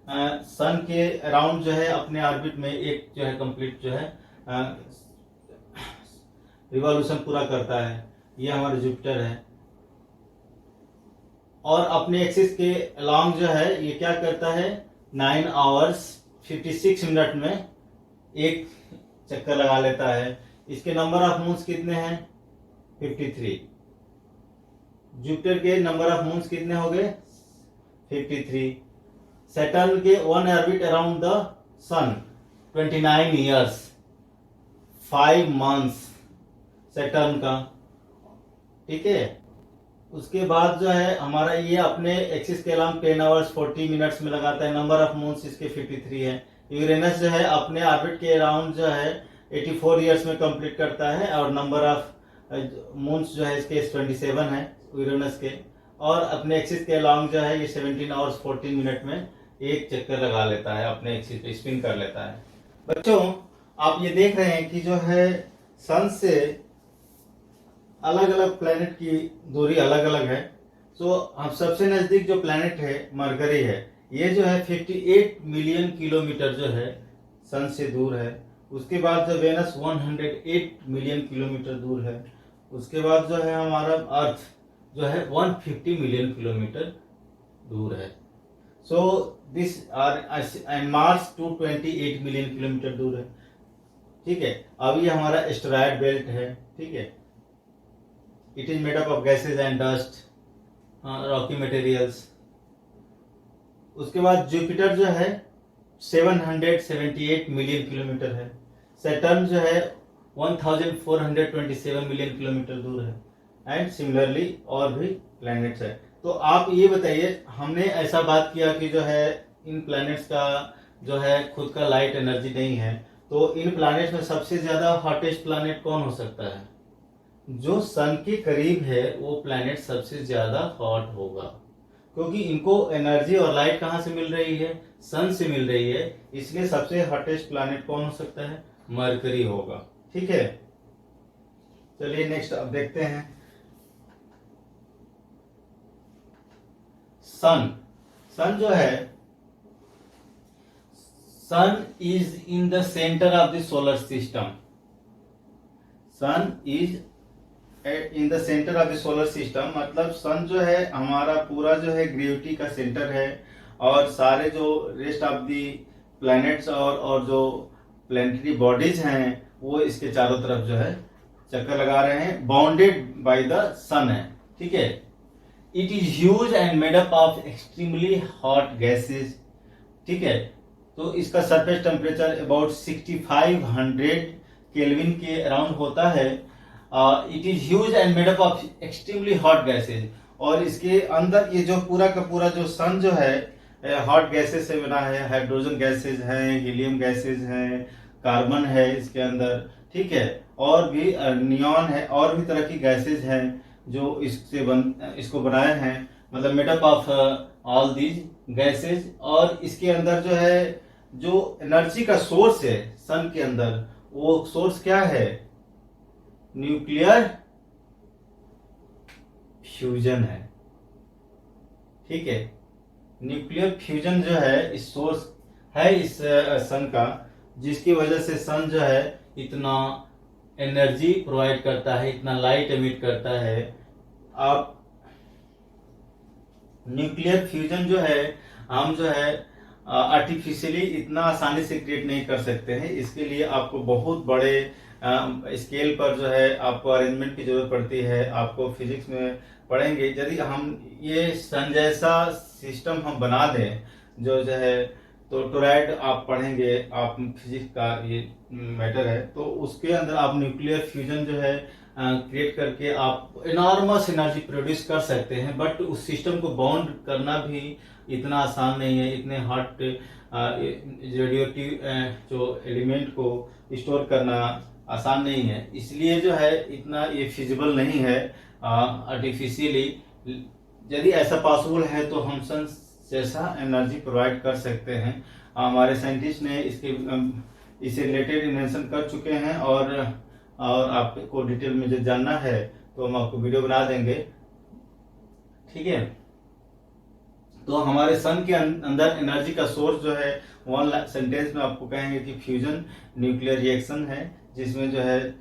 S1: सन के अराउंड जो है अपने ऑर्बिट में एक जो है कंप्लीट जो है रिवॉल्यूशन पूरा करता है। ये हमारा जुपिटर है और अपने एक्सिस के अलोंग जो है ये क्या करता है 9 आवर्स 56 मिनट में एक चक्कर लगा लेता है। इसके नंबर ऑफ मून्स कितने हैं 53। जुपिटर के नंबर ऑफ मून्स कितने हो गए 53। सैटर्न के 1 orbit around the sun 29 years 5 months Saturn का। ठीक है। उसके बाद जो है हमारा ये अपने एक्सिस के अलावा 10 आवर्स 40 मिनट्स में लगाता है। नंबर ऑफ मून्स इसके 53 है। यूरेनस जो है अपने ऑर्बिट के अराउंड जो है 84 ईयर्स में कंप्लीट करता है और नंबर ऑफ मून्स जो है इसके 27 है यूरेनस के, और अपने एक्सिस के अलाउंग जो है ये 17 आवर्स 14 मिनट में एक चक्कर लगा लेता है, अपने एक्सिस पे स्पिन कर लेता है। बच्चों आप ये देख रहे हैं कि जो है सन से अलग अलग प्लैनेट की दूरी अलग अलग है। तो हम सबसे नजदीक जो प्लैनेट है मरकरी है, ये जो है 58 मिलियन किलोमीटर जो है सन से दूर है। उसके बाद जो वेनस 108 मिलियन किलोमीटर दूर है। उसके बाद जो है हमारा अर्थ जो है 150 मिलियन किलोमीटर दूर है। So this and Mars 228 million kilometre दूर है। ठीक है। अब ये हमारा एस्टेरॉयड बेल्ट है। ठीक है। It is made up of gases and dust Rocky materials. उसके बाद जुपिटर जो है 778 मिलियन किलोमीटर है। सैटर्न जो है 1427 मिलियन किलोमीटर दूर है। एंड सिमिलरली और भी प्लैनेट्स है। तो आप ये बताइए, हमने ऐसा बात किया कि जो है इन प्लैनेट्स का जो है खुद का लाइट एनर्जी नहीं है, तो इन प्लैनेट्स में सबसे ज्यादा हॉटेस्ट प्लैनेट कौन हो सकता है? जो सन के करीब है वो प्लैनेट सबसे ज्यादा हॉट होगा, क्योंकि इनको एनर्जी और लाइट कहाँ से मिल रही है? सन से मिल रही है। इसलिए सबसे हॉटेस्ट प्लैनेट कौन हो सकता है? मरकरी होगा। ठीक है। चलिए नेक्स्ट अब देखते हैं सन। सन जो है, sun is in the centre of the solar system. Sun is in the centre of the solar system, मतलब सन जो है हमारा पूरा जो है ग्रेविटी का सेंटर है और सारे जो रेस्ट ऑफ द प्लैनेट्स और जो प्लैनेटरी बॉडीज हैं वो इसके चारों तरफ जो है चक्कर लगा रहे हैं, बाउंडेड बाय द सन है। ठीक है। It is huge and made up of extremely hot gases. ठीक है। तो इसका सरफेस टेम्परेचर अबाउट 6500 केल्विन के अराउंड होता है। It is huge and made up of extremely hot gases, और इसके अंदर ये जो पूरा का पूरा जो सन जो है हॉट गैसेज से बना है। हाइड्रोजन गैसेज हैं, हीलियम गैसेज हैं, कार्बन है इसके अंदर। ठीक है। और भी नियॉन है और भी तरह की गैसेज हैं जो इसको बनाए हैं, मतलब made up of all these gases. और इसके अंदर जो है जो एनर्जी का सोर्स है सन के अंदर, वो सोर्स क्या है? न्यूक्लियर फ्यूजन है। ठीक है। न्यूक्लियर फ्यूजन जो है इस सोर्स है इस सन का, जिसकी वजह से सन जो है इतना एनर्जी प्रोवाइड करता है, इतना लाइट एमिट करता है। आप न्यूक्लियर फ्यूजन जो है हम जो है आर्टिफिशियली इतना आसानी से क्रिएट नहीं कर सकते हैं। इसके लिए आपको बहुत बड़े स्केल पर जो है आपको अरेंजमेंट की जरूरत पड़ती है। आपको फिजिक्स में पढ़ेंगे, यदि हम ये सन जैसा सिस्टम हम बना दें जो है, तो टोराइड आप पढ़ेंगे, आप फिजिक्स का ये मैटर है, तो उसके अंदर आप न्यूक्लियर फ्यूजन जो है क्रिएट करके आप इनॉर्मस एनर्जी प्रोड्यूस कर सकते हैं। बट उस सिस्टम को बाउंड करना भी इतना आसान नहीं है। इतने हॉट रेडियोटिव जो एलिमेंट को स्टोर करना आसान नहीं है, इसलिए जो है इतना ये फिजिबल नहीं है आर्टिफिशियली। यदि ऐसा पॉसिबल है तो हम सन जैसा एनर्जी प्रोवाइड कर सकते हैं। हमारे साइंटिस्ट ने इसे रिलेटेड इन्वेंशन कर चुके हैं, और आपको डिटेल में जो जानना है तो हम आपको वीडियो बना देंगे, ठीक है। तो हमारे सन के अंदर एनर्जी का सोर्स जो है वन सेंटेंस में आपको कहेंगे कि फ्यूजन न्यूक्लियर रिएक्शन है, जिसमें जो है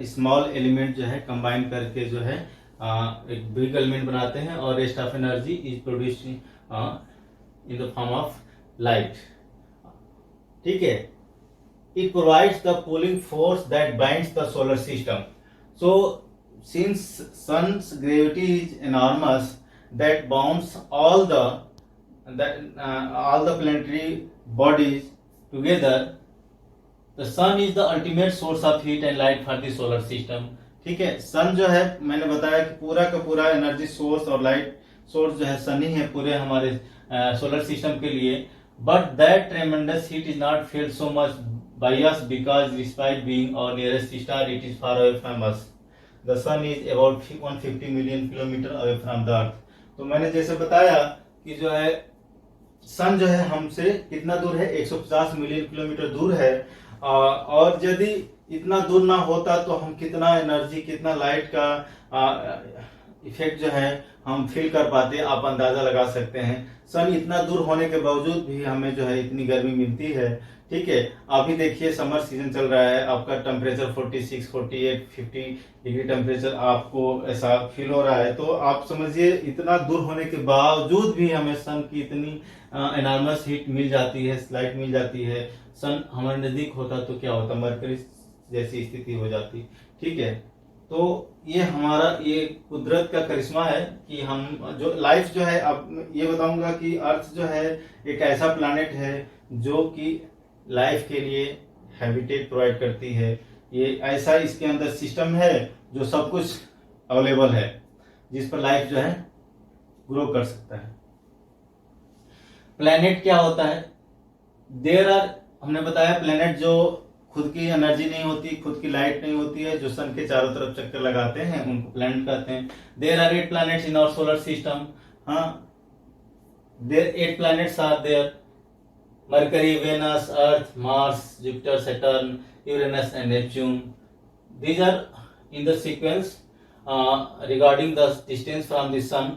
S1: स्मॉल एलिमेंट जो है कंबाइन करके जो है एक बिग एलिमेंट बनाते हैं, और rest of energy is produced in the form of light, ठीक है। It provides the pulling force that binds the solar system. So, since sun's gravity is enormous, that bounds all the planetary bodies together, the sun is the ultimate source of heat and light for the solar system. ठीक है, सन जो है मैंने बताया कि पूरा का पूरा एनर्जी सोर्स और लाइट सोर्स जो है सन ही है पूरे हमारे सोलर सिस्टम के लिए। But that tremendous heat is not felt so much by us because despite being our nearest star, it is far away from us. The sun is about 150 million kilometer away from the earth. तो मैंने जैसे बताया कि जो है सन जो है हमसे कितना दूर है, 150 मिलियन किलोमीटर दूर है। और यदि इतना दूर ना होता तो हम कितना एनर्जी, कितना लाइट का इफेक्ट जो है हम फील कर पाते, आप अंदाजा लगा सकते हैं। सन इतना दूर होने के बावजूद भी हमें जो है इतनी गर्मी मिलती है, ठीक है। अभी देखिए समर सीजन चल रहा है, आपका टेम्परेचर 46, 48, 50 डिग्री टेम्परेचर आपको ऐसा फील हो रहा है। तो आप समझिए इतना दूर होने के बावजूद भी हमें सन की इतनी एनॉर्मस हीट मिल जाती है, लाइट मिल जाती है। सन हमारे नजदीक होता तो क्या होता, मरकरी जैसी स्थिति हो जाती, ठीक है। तो ये हमारा ये कुदरत का करिश्मा है कि हम जो लाइफ जो है, अब ये बताऊंगा कि अर्थ जो है एक ऐसा प्लैनेट है जो कि लाइफ के लिए हैबिटेट प्रोवाइड करती है। ये ऐसा इसके अंदर सिस्टम है जो सब कुछ अवेलेबल है, जिस पर लाइफ जो है ग्रो कर सकता है। प्लैनेट क्या होता है? देयर आर, हमने बताया प्लैनेट जो खुद की एनर्जी नहीं होती, खुद की लाइट नहीं होती है, जो सन के चारों तरफ चक्कर लगाते हैं, उनको प्लैनेट कहते हैं। There are 8 planets in our solar system. हाँ, there 8 planets are there: Mercury, Venus, Earth, Mars, Jupiter, Saturn, Uranus and Neptune. These are in the sequence regarding the distance from the sun.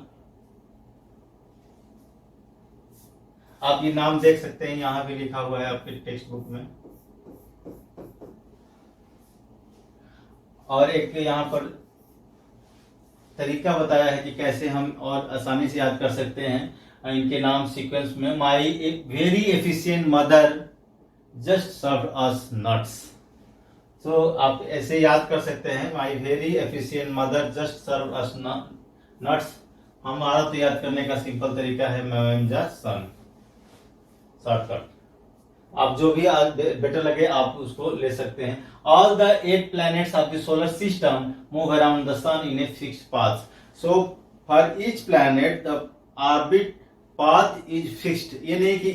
S1: आप ये नाम देख सकते हैं, यहां भी लिखा हुआ है आपके टेक्स्ट बुक में। और एक यहाँ पर तरीका बताया है कि कैसे हम और आसानी से याद कर सकते हैं इनके नाम सीक्वेंस में। My very efficient mother just serve us nuts. तो आप ऐसे याद कर सकते हैं, my very efficient mother just serve us nuts. हमारा तो याद करने का सिंपल तरीका है मैम सन, शॉर्टकट। आप जो भी बेटर लगे आप उसको ले सकते हैं। All the 8 planets of the solar system move around the sun in a fixed path. So for each planet the orbit path is fixed. ये नहीं कि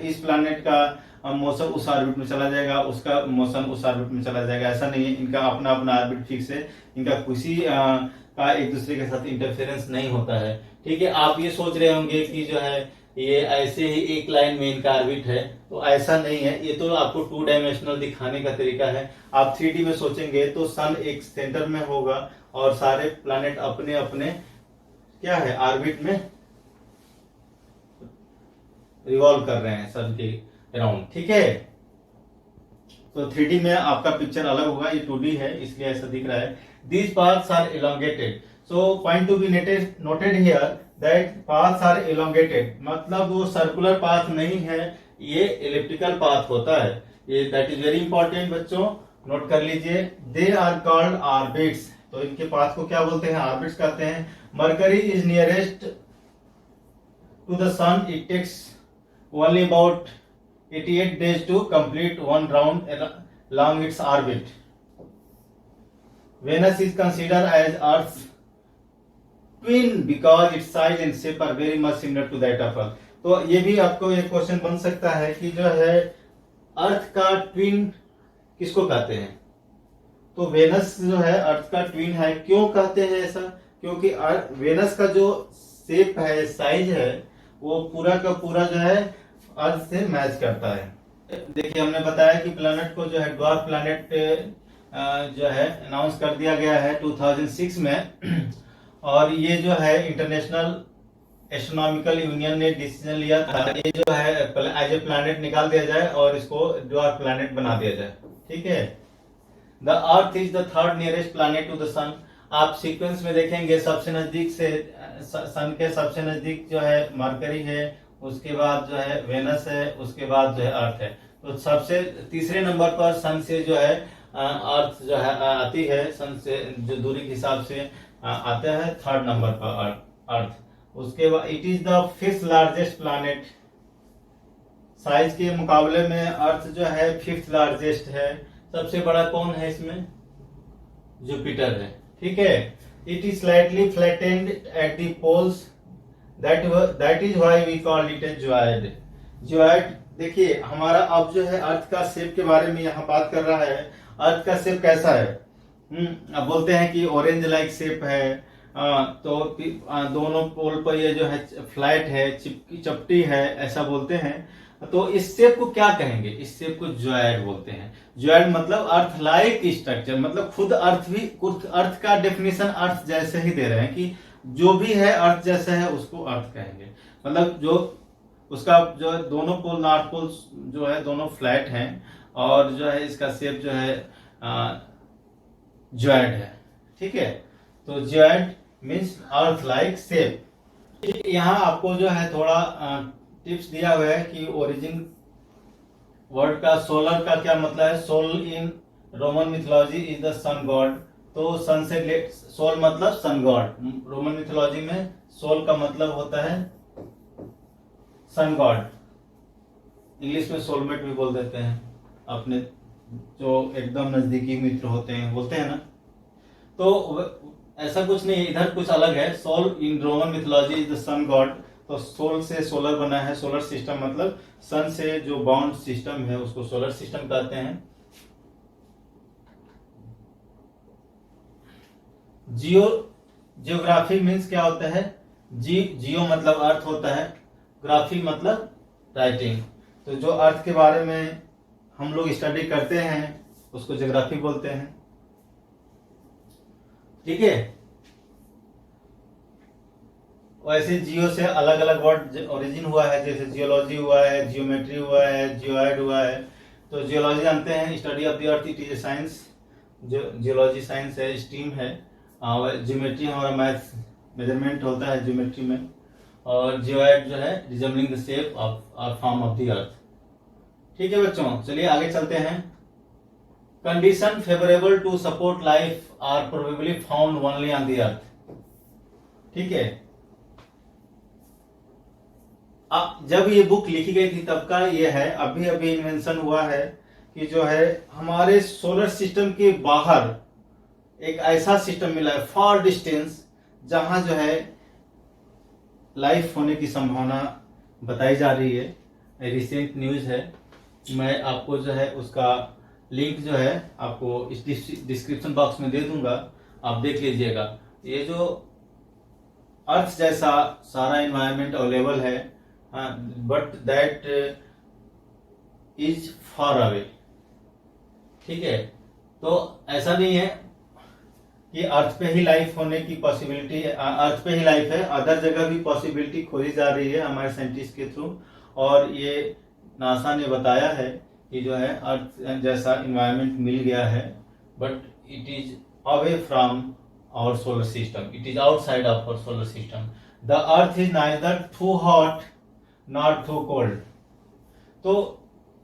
S1: इस planet का मौसम उस ऑर्बिट में चला जाएगा, उसका मौसम उस ऑर्बिट में चला जाएगा, ऐसा नहीं है। इनका अपना अपना ऑर्बिट फिक्स है, इनका किसी का एक दूसरे के साथ इंटरफेरेंस नहीं होता है, ठीक है। आप ये सोच रहे होंगे कि जो है ये ऐसे ही एक लाइन में इनका ऑर्बिट है, तो ऐसा नहीं है। ये तो आपको 2 डायमेंशनल दिखाने का तरीका है। आप 3D में सोचेंगे तो सन एक सेंटर में होगा और सारे प्लैनेट अपने अपने क्या है ऑर्बिट में रिवॉल्व कर रहे हैं सन के अराउंड, ठीक है। तो 3D में आपका पिक्चर अलग होगा, ये 2D है इसलिए ऐसा दिख रहा है। These paths are elongated, so point to be noted here that paths are elongated, मतलब वो सर्कुलर पाथ नहीं है, ये एलिप्टिकल पाथ होता है। ये दैट इज वेरी इंपॉर्टेंट बच्चों, नोट कर लीजिए। दे आर कॉल्ड ऑर्बिट्स, तो इनके पाथ को क्या बोलते हैं? ऑर्बिट्स कहते हैं। Mercury is nearest to the sun, it takes only about 88 days to complete one round along its orbit. Venus is considered as Earth's twin because its size and shape are very much similar to that of Earth. तो ये भी आपको एक क्वेश्चन बन सकता है कि जो है अर्थ का ट्विन किसको कहते हैं? तो वेनस जो है अर्थ का ट्विन है। क्यों कहते हैं ऐसा? क्योंकि वेनस का जो शेप है, साइज है, वो पूरा का पूरा जो है अर्थ से मैच करता है। देखिए हमने बताया कि प्लैनेट को जो है ड्वार्फ प्लैनेट जो है अनाउंस कर दिया गया है 2006 में, और ये जो है इंटरनेशनल एस्ट्रोनॉमिकल यूनियन ने डिसीजन लिया था ये जो है एज ए प्लैनेट निकाल दिया जाए और इसको ड्वार्फ प्लैनेट बना दिया जाए, ठीक है। The earth is the third nearest planet to the sun. आप सीक्वेंस में देखेंगे सबसे नजदीक से सन के सबसे नजदीक जो है मरकरी है, उसके बाद जो है वेनस है, उसके बाद जो है अर्थ है। तो सबसे तीसरे नंबर पर सन से जो है अर्थ जो है आती है, सन से जो दूरी के हिसाब से आता है थर्ड नंबर पर अर्थ। उसके बाद it is the fifth largest planet, size के मुकाबले में अर्थ जो है फिफ्थ लार्जेस्ट है। सबसे बड़ा कौन है इसमें? जुपिटर है, ठीक है। It is slightly flattened at the poles, that is why we call it a zoid. zoid देखिए हमारा अब जो है अर्थ का शेप के बारे में यहाँ बात कर रहा है। अर्थ का शेप कैसा है? अब बोलते हैं कि ऑरेंज लाइक शेप है, तो दोनों पोल पर ये जो है फ्लैट है, चपटी है, ऐसा बोलते हैं। तो इस शेप को क्या कहेंगे? इस शेप को जोइड बोलते हैं। जोइड मतलब अर्थ लाइक स्ट्रक्चर, मतलब खुद अर्थ का डेफिनेशन अर्थ जैसे ही दे रहे हैं कि जो भी है अर्थ जैसा है उसको अर्थ कहेंगे। मतलब जो उसका जो दोनों पोल, नॉर्थ पोल जो है दोनों फ्लैट हैं, और जो है इसका शेप जो है जोइड है, ठीक है। तो joyed means earth like shape. यहाँ आपको जो है थोड़ा टिप्स दिया हुआ है कि ओरिजिन वर्ड का सोलर का क्या मतलब है। Sol in Roman mythology is the sun god, तो सन से सोल मतलब सन गॉड। रोमन मिथोलॉजी में सोल का मतलब होता है सन गॉड। इंग्लिश में सोलमेट भी बोल देते हैं, अपने जो एकदम नजदीकी मित्र होते हैं बोलते हैं ना। तो ऐसा कुछ नहीं, इधर कुछ अलग है। Sol in Roman mythology is the sun god, तो सोल से सोलर बना है। सोलर सिस्टम मतलब सन से जो बाउंड सिस्टम है उसको सोलर सिस्टम कहते हैं। जियोग्राफी मीन्स क्या होता है? जियो मतलब अर्थ होता है, ग्राफी मतलब राइटिंग। तो जो अर्थ के बारे में हम लोग स्टडी करते हैं उसको ज्योग्राफी बोलते हैं, ठीक है। वैसे जियो से अलग अलग वर्ड ओरिजिन हुआ है, जैसे जियोलॉजी हुआ है, जियोमेट्री हुआ है, जियोइड हुआ है। तो जियोलॉजी जानते हैं, study of the earth, it is a science. Geology science है, स्ट्रीम है। जियोमेट्री हमारा मैथ मेजरमेंट होता है जियोमेट्री में। और जियोइड जो है resembling the shape of form of the earth, ठीक है बच्चों। चलिए आगे चलते हैं। Condition favourable to support life are probably found only on the earth, ठीक है। जब ये बुक लिखी गई थी तब का ये है, अभी अभी इन्वेंशन हुआ है कि जो है हमारे सोलर सिस्टम के बाहर एक ऐसा सिस्टम मिला है फार डिस्टेंस, जहां जो है लाइफ होने की संभावना बताई जा रही है। रिसेंट न्यूज है, मैं आपको जो है उसका लिंक जो है आपको इस डिस्क्रिप्शन बॉक्स में दे दूंगा, आप देख लीजिएगा। ये जो अर्थ जैसा सारा एनवायरनमेंट अवेलेबल है, but that is far away, ठीक है। तो ऐसा नहीं है कि अर्थ पे ही लाइफ होने की पॉसिबिलिटी है, अर्थ पे ही लाइफ है, अदर जगह भी पॉसिबिलिटी खोजी जा रही है हमारे साइंटिस्ट के थ्रू। और ये नासा ने बताया है कि जो है अर्थ जैसा इन्वायरमेंट मिल गया है, but it is away from our solar system, it is outside of our solar system. The earth is neither too hot not too cold. तो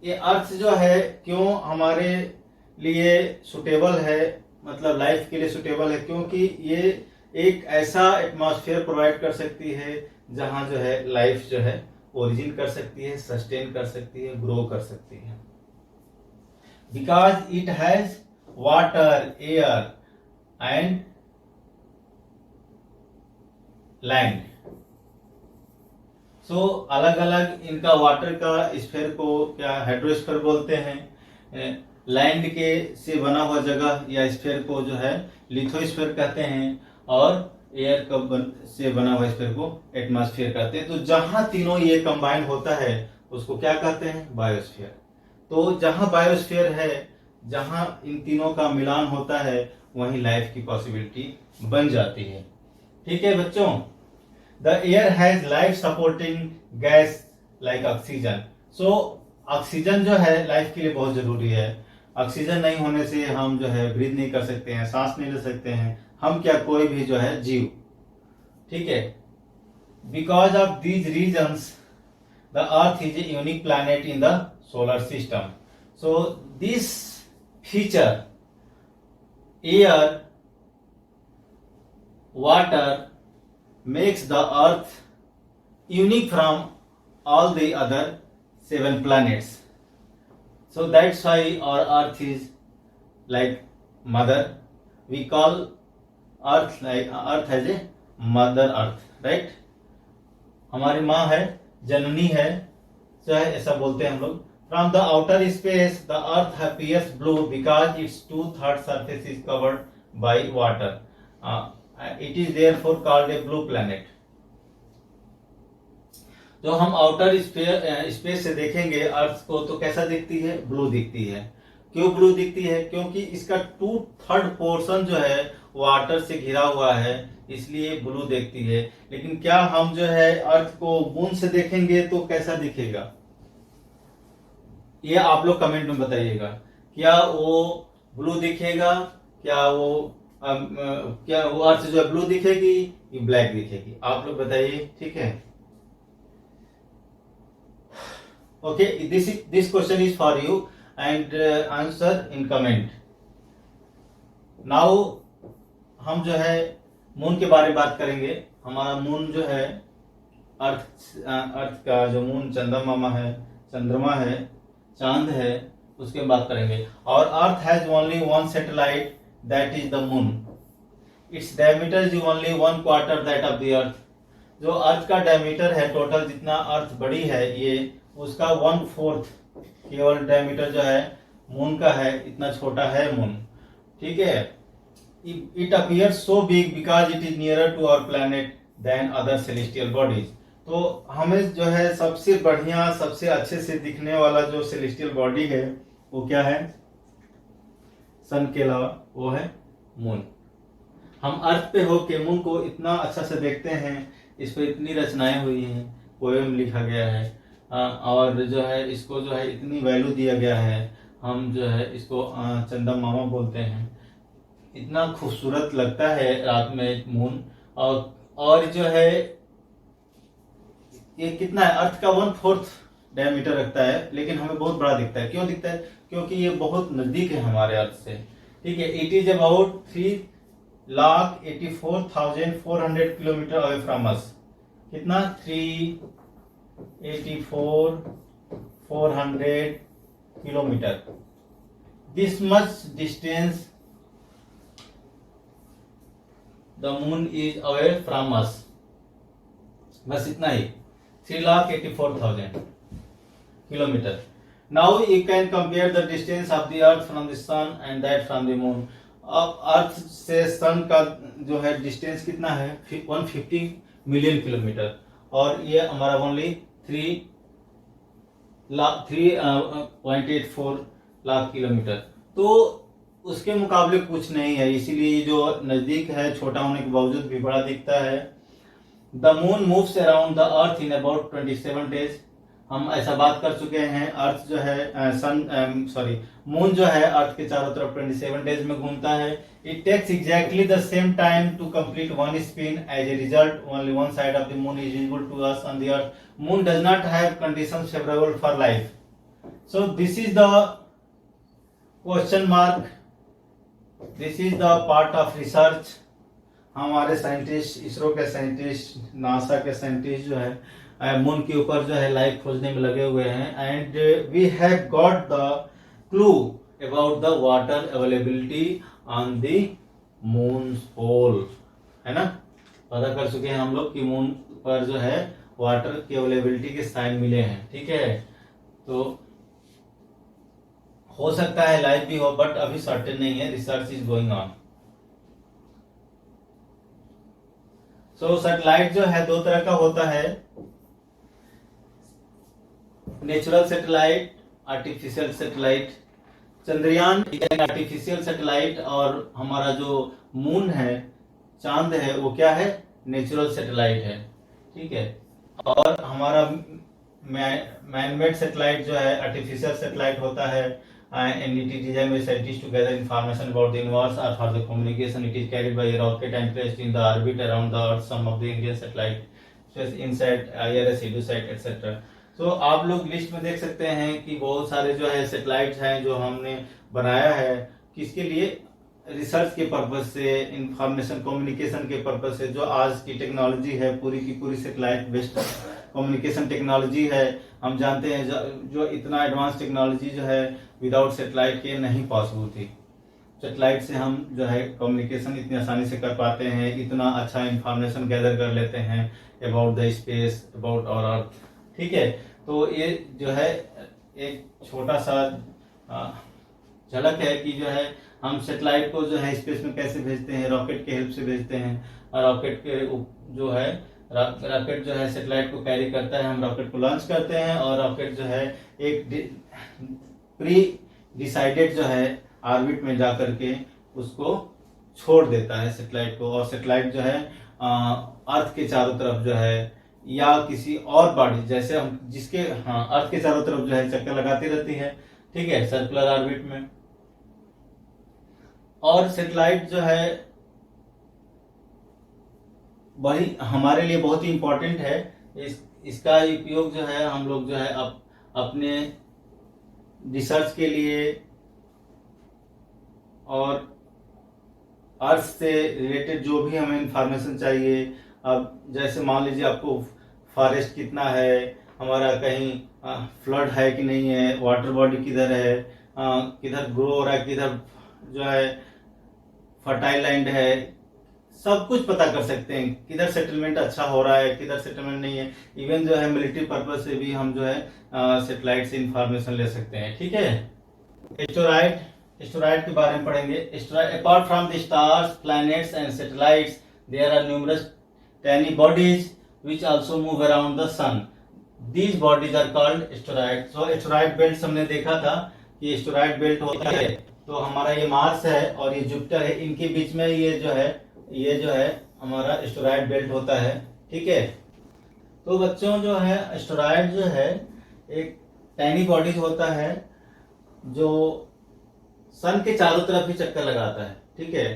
S1: ये अर्थ जो है क्यों हमारे लिए सुटेबल है, मतलब लाइफ के लिए सुटेबल है, क्योंकि ये एक ऐसा एटमॉस्फेयर प्रोवाइड कर सकती है जहां जो है लाइफ जो है ओरिजिन कर सकती है, सस्टेन कर सकती है, ग्रो कर सकती है। Because it has water, air and land. So अलग अलग इनका वाटर का स्फीयर को क्या हाइड्रोस्फीयर बोलते हैं, लैंड के से बना हुआ जगह या स्फीयर को जो है लिथोस्फीयर कहते हैं, और एयर से बना हुआ स्फीयर को एटमॉस्फेयर कहते हैं। तो जहां तीनों ये कंबाइन होता है उसको क्या कहते हैं, बायोस्फीयर। तो जहां बायोस्फीयर है, जहां इन तीनों का मिलान होता है, वहीं लाइफ की पॉसिबिलिटी बन जाती है। ठीक है बच्चों, the air has life supporting gas like oxygen. So oxygen जो है लाइफ के लिए बहुत जरूरी है। ऑक्सीजन नहीं होने से हम जो है ब्रीथ नहीं कर सकते हैं, सांस नहीं ले सकते हैं, हम क्या कोई भी जो है जीव। ठीक है, because of these reasons the earth is a unique planet in the solar system. So this feature, air, water, makes the earth unique from all the other 7 planets. So that's why our earth is like mother. We call earth as a mother earth, right? हमारी माँ है, जननी है, चाहे ऐसा बोलते हैं हम लोग। From the outer space, the earth appears blue because its 2/3 surface is covered by water. It is therefore called a blue planet. जो हम आउटर स्पेस से देखेंगे अर्थ को तो कैसा दिखती है, ब्लू दिखती है। क्यों ब्लू दिखती है, क्योंकि इसका 2/3 पोर्शन जो है वाटर से घिरा हुआ है, इसलिए ब्लू दिखती है। लेकिन क्या हम जो है अर्थ को मून से देखेंगे तो कैसा दिखेगा, ये आप लोग कमेंट में बताइएगा। क्या वो ब्लू दिखेगा, क्या वो अर्थ जो है ब्लू दिखेगी, ये ब्लैक दिखेगी, आप लोग बताइए। ठीक है, okay, this question is for you and answer in comment. Now हम जो है मून के बारे में बात करेंगे। हमारा मून जो है अर्थ का जो मून चंद्रमा है, चांद है, उसके बात करेंगे। और earth has only one satellite, that is the moon. Its diameter is only 1/4 that of the earth. जो अर्थ का डायमीटर है, टोटल जितना अर्थ बड़ी है ये, उसका 1/4 केवल डायमीटर जो है मून का है, इतना छोटा है मून। ठीक है, it appears so big because it is nearer to our planet than other celestial bodies. तो हमें जो है सबसे बढ़िया, सबसे अच्छे से दिखने वाला जो सेलेस्टियल बॉडी है वो क्या है, सन के अलावा वो है मून। हम अर्थ पे होके मून को इतना अच्छा से देखते हैं, इस पर इतनी रचनाएं हुई हैं, पोएम लिखा गया है, और जो है इसको जो है इतनी वैल्यू दिया गया है। हम जो है इसको चंदा मामा बोलते हैं। इतना खूबसूरत लगता है रात में मून। और जो है ये कितना है, अर्थ का 1/4 डायमीटर रखता है, लेकिन हमें बहुत बड़ा दिखता है। क्यों दिखता है, क्योंकि ये बहुत नजदीक है हमारे अर्थ से। ठीक है, it is about 3,84,400 kilometre away from us. कितना, 3,84,400 kilometre. This much distance the moon is away from us. बस इतना ही, 3,84,000 kilometre. Now you can compare the distance of the earth from the sun and that from the moon. अब अर्थ से सन का जो है डिस्टेंस कितना है, 150 मिलियन किलोमीटर, और ये हमारा ओनली 3.84 लाख किलोमीटर। तो उसके मुकाबले कुछ नहीं है, इसीलिए जो नजदीक है, छोटा होने के बावजूद भी बड़ा दिखता है। The moon moves around the earth in about 27 days. हम ऐसा बात कर चुके हैं। अर्थ जो है मून जो है अर्थ के चारों तरफ 27 डेज में घूमता है। It takes exactly the same time to complete one spin. As a result only one side of the moon is visible to us on the earth. Moon does not have conditions favourable for life. So this is the question mark, this is the part of research. हमारे साइंटिस्ट, इसरो के साइंटिस्ट, नासा के साइंटिस्ट जो है मून के ऊपर जो है लाइफ खोजने में लगे हुए हैं। And we have got the clue about the water availability on the moon pole, है ना। पता कर चुके हैं हम लोग कि मून पर जो है वाटर की अवेलेबिलिटी के साइन मिले हैं, ठीक है। तो हो सकता है लाइफ भी हो, बट अभी सर्टेन नहीं है, research is going on. So satellite जो है दो तरह का होता है, natural satellite, artificial satellite. Chandrayaan एक आर्टिफिशियल सैटेलाइट और हमारा जो मून है, चांद है, वो क्या है, नेचुरल सैटेलाइट है, ठीक है। और हमारा मैनमेड सैटेलाइट जो है आर्टिफिशियल सैटेलाइट होता है। and it is designed by scientists to gather information about the universe or for the communication. It is carried by a rocket and placed in the orbit around the earth. Some of the Indian satellite INSAT, IRS, EDUSAT etc. So आप लोग लिस्ट में देख सकते हैं कि बहुत सारे जो है सैटेलाइट्स हैं जो हमने बनाया है, किसके लिए, रिसर्च के पर्पज से, इंफॉर्मेशन कम्युनिकेशन के पर्पज से। जो आज की टेक्नोलॉजी है पूरी की पूरी सैटेलाइट बेस्ड कम्युनिकेशन टेक्नोलॉजी है। हम जानते हैं जो इतना एडवांस टेक्नोलॉजी जो है विदाउट सैटेलाइट के नहीं पॉसिबल थी। सैटेलाइट से हम जो है कम्युनिकेशन इतनी आसानी से कर पाते हैं, इतना अच्छा इंफॉर्मेशन गैदर कर लेते हैं about the space, about our earth, ठीक है। तो ये जो है एक छोटा सा झलक है कि जो है हम सैटेलाइट को जो है स्पेस में कैसे भेजते हैं, रॉकेट के हेल्प से भेजते हैं। और रॉकेट के जो है रॉकेट जो है सैटेलाइट को कैरी करता है, हम रॉकेट को लॉन्च करते हैं और रॉकेट जो है एक प्री डिसाइडेड जो है ऑर्बिट में जाकर के उसको छोड़ देता है सैटेलाइट को। और सैटेलाइट जो है अर्थ के चारों तरफ जो है या किसी और बॉडी, जैसे हम जिसके अर्थ के चारों तरफ जो है चक्कर लगाती रहती है, ठीक है, सर्कुलर ऑर्बिट में। और सैटेलाइट जो है वही हमारे लिए बहुत ही इंपॉर्टेंट है। इसका उपयोग जो है हम लोग जो है अपने रिसर्च के लिए और अर्थ से रिलेटेड जो भी हमें इंफॉर्मेशन चाहिए। अब जैसे मान लीजिए आपको फॉरेस्ट कितना है, हमारा कहीं फ्लड है कि नहीं है, वाटर बॉडी किधर है, किधर ग्रो हो रहा है, किधर जो है फर्टाइल लैंड है, सब कुछ पता कर सकते हैं। किधर सेटलमेंट अच्छा हो रहा है, किधर सेटलमेंट नहीं है। इवन जो है मिलिट्री पर्पज से भी हम जो है सैटेलाइट से इंफॉर्मेशन ले सकते हैं, ठीक है। एस्टेरॉइड के बारे में पढ़ेंगे। Apart from the stars, planets and satellites, there are numerous tiny bodies which also move around the sun. These bodies are called asteroids. So asteroid belts हमने देखा था कि asteroid belt होता है, तो हमारा ये मार्स है और ये जुपिटर है, इनके बीच में ये जो है हमारा एस्टेरॉइड बेल्ट होता है, ठीक है। तो बच्चों जो है एस्टेरॉइड जो है एक टाइनी बॉडीज होता है जो सन के चारों तरफ ही चक्कर लगाता है, ठीक है।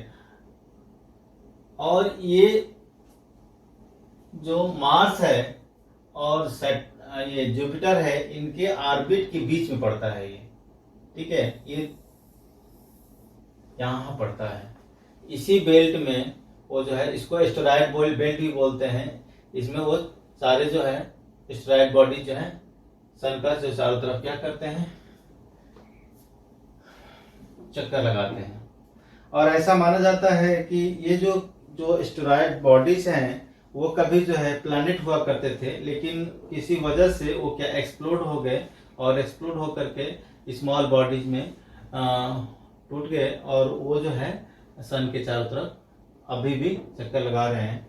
S1: और ये जो मार्स है और ये जुपिटर है, इनके ऑर्बिट के बीच में पड़ता है ये, ठीक है। ये यहाँ पड़ता है, इसी बेल्ट में वो जो है, इसको एस्टेरॉइड बेल्ट भी बोलते हैं। इसमें वो सारे जो है एस्टेरॉइड बॉडी जो है सन का जो चारों तरफ क्या करते हैं, चक्कर लगाते हैं। और ऐसा माना जाता है कि ये जो एस्टेरॉइड बॉडीज हैं वो कभी जो है प्लैनेट हुआ करते थे, लेकिन किसी वजह से वो क्या एक्सप्लोड हो गए और एक्सप्लोड हो करके स्मॉल बॉडीज में टूट गए और वो जो है सन के चारों तरफ अभी भी चक्कर लगा रहे हैं।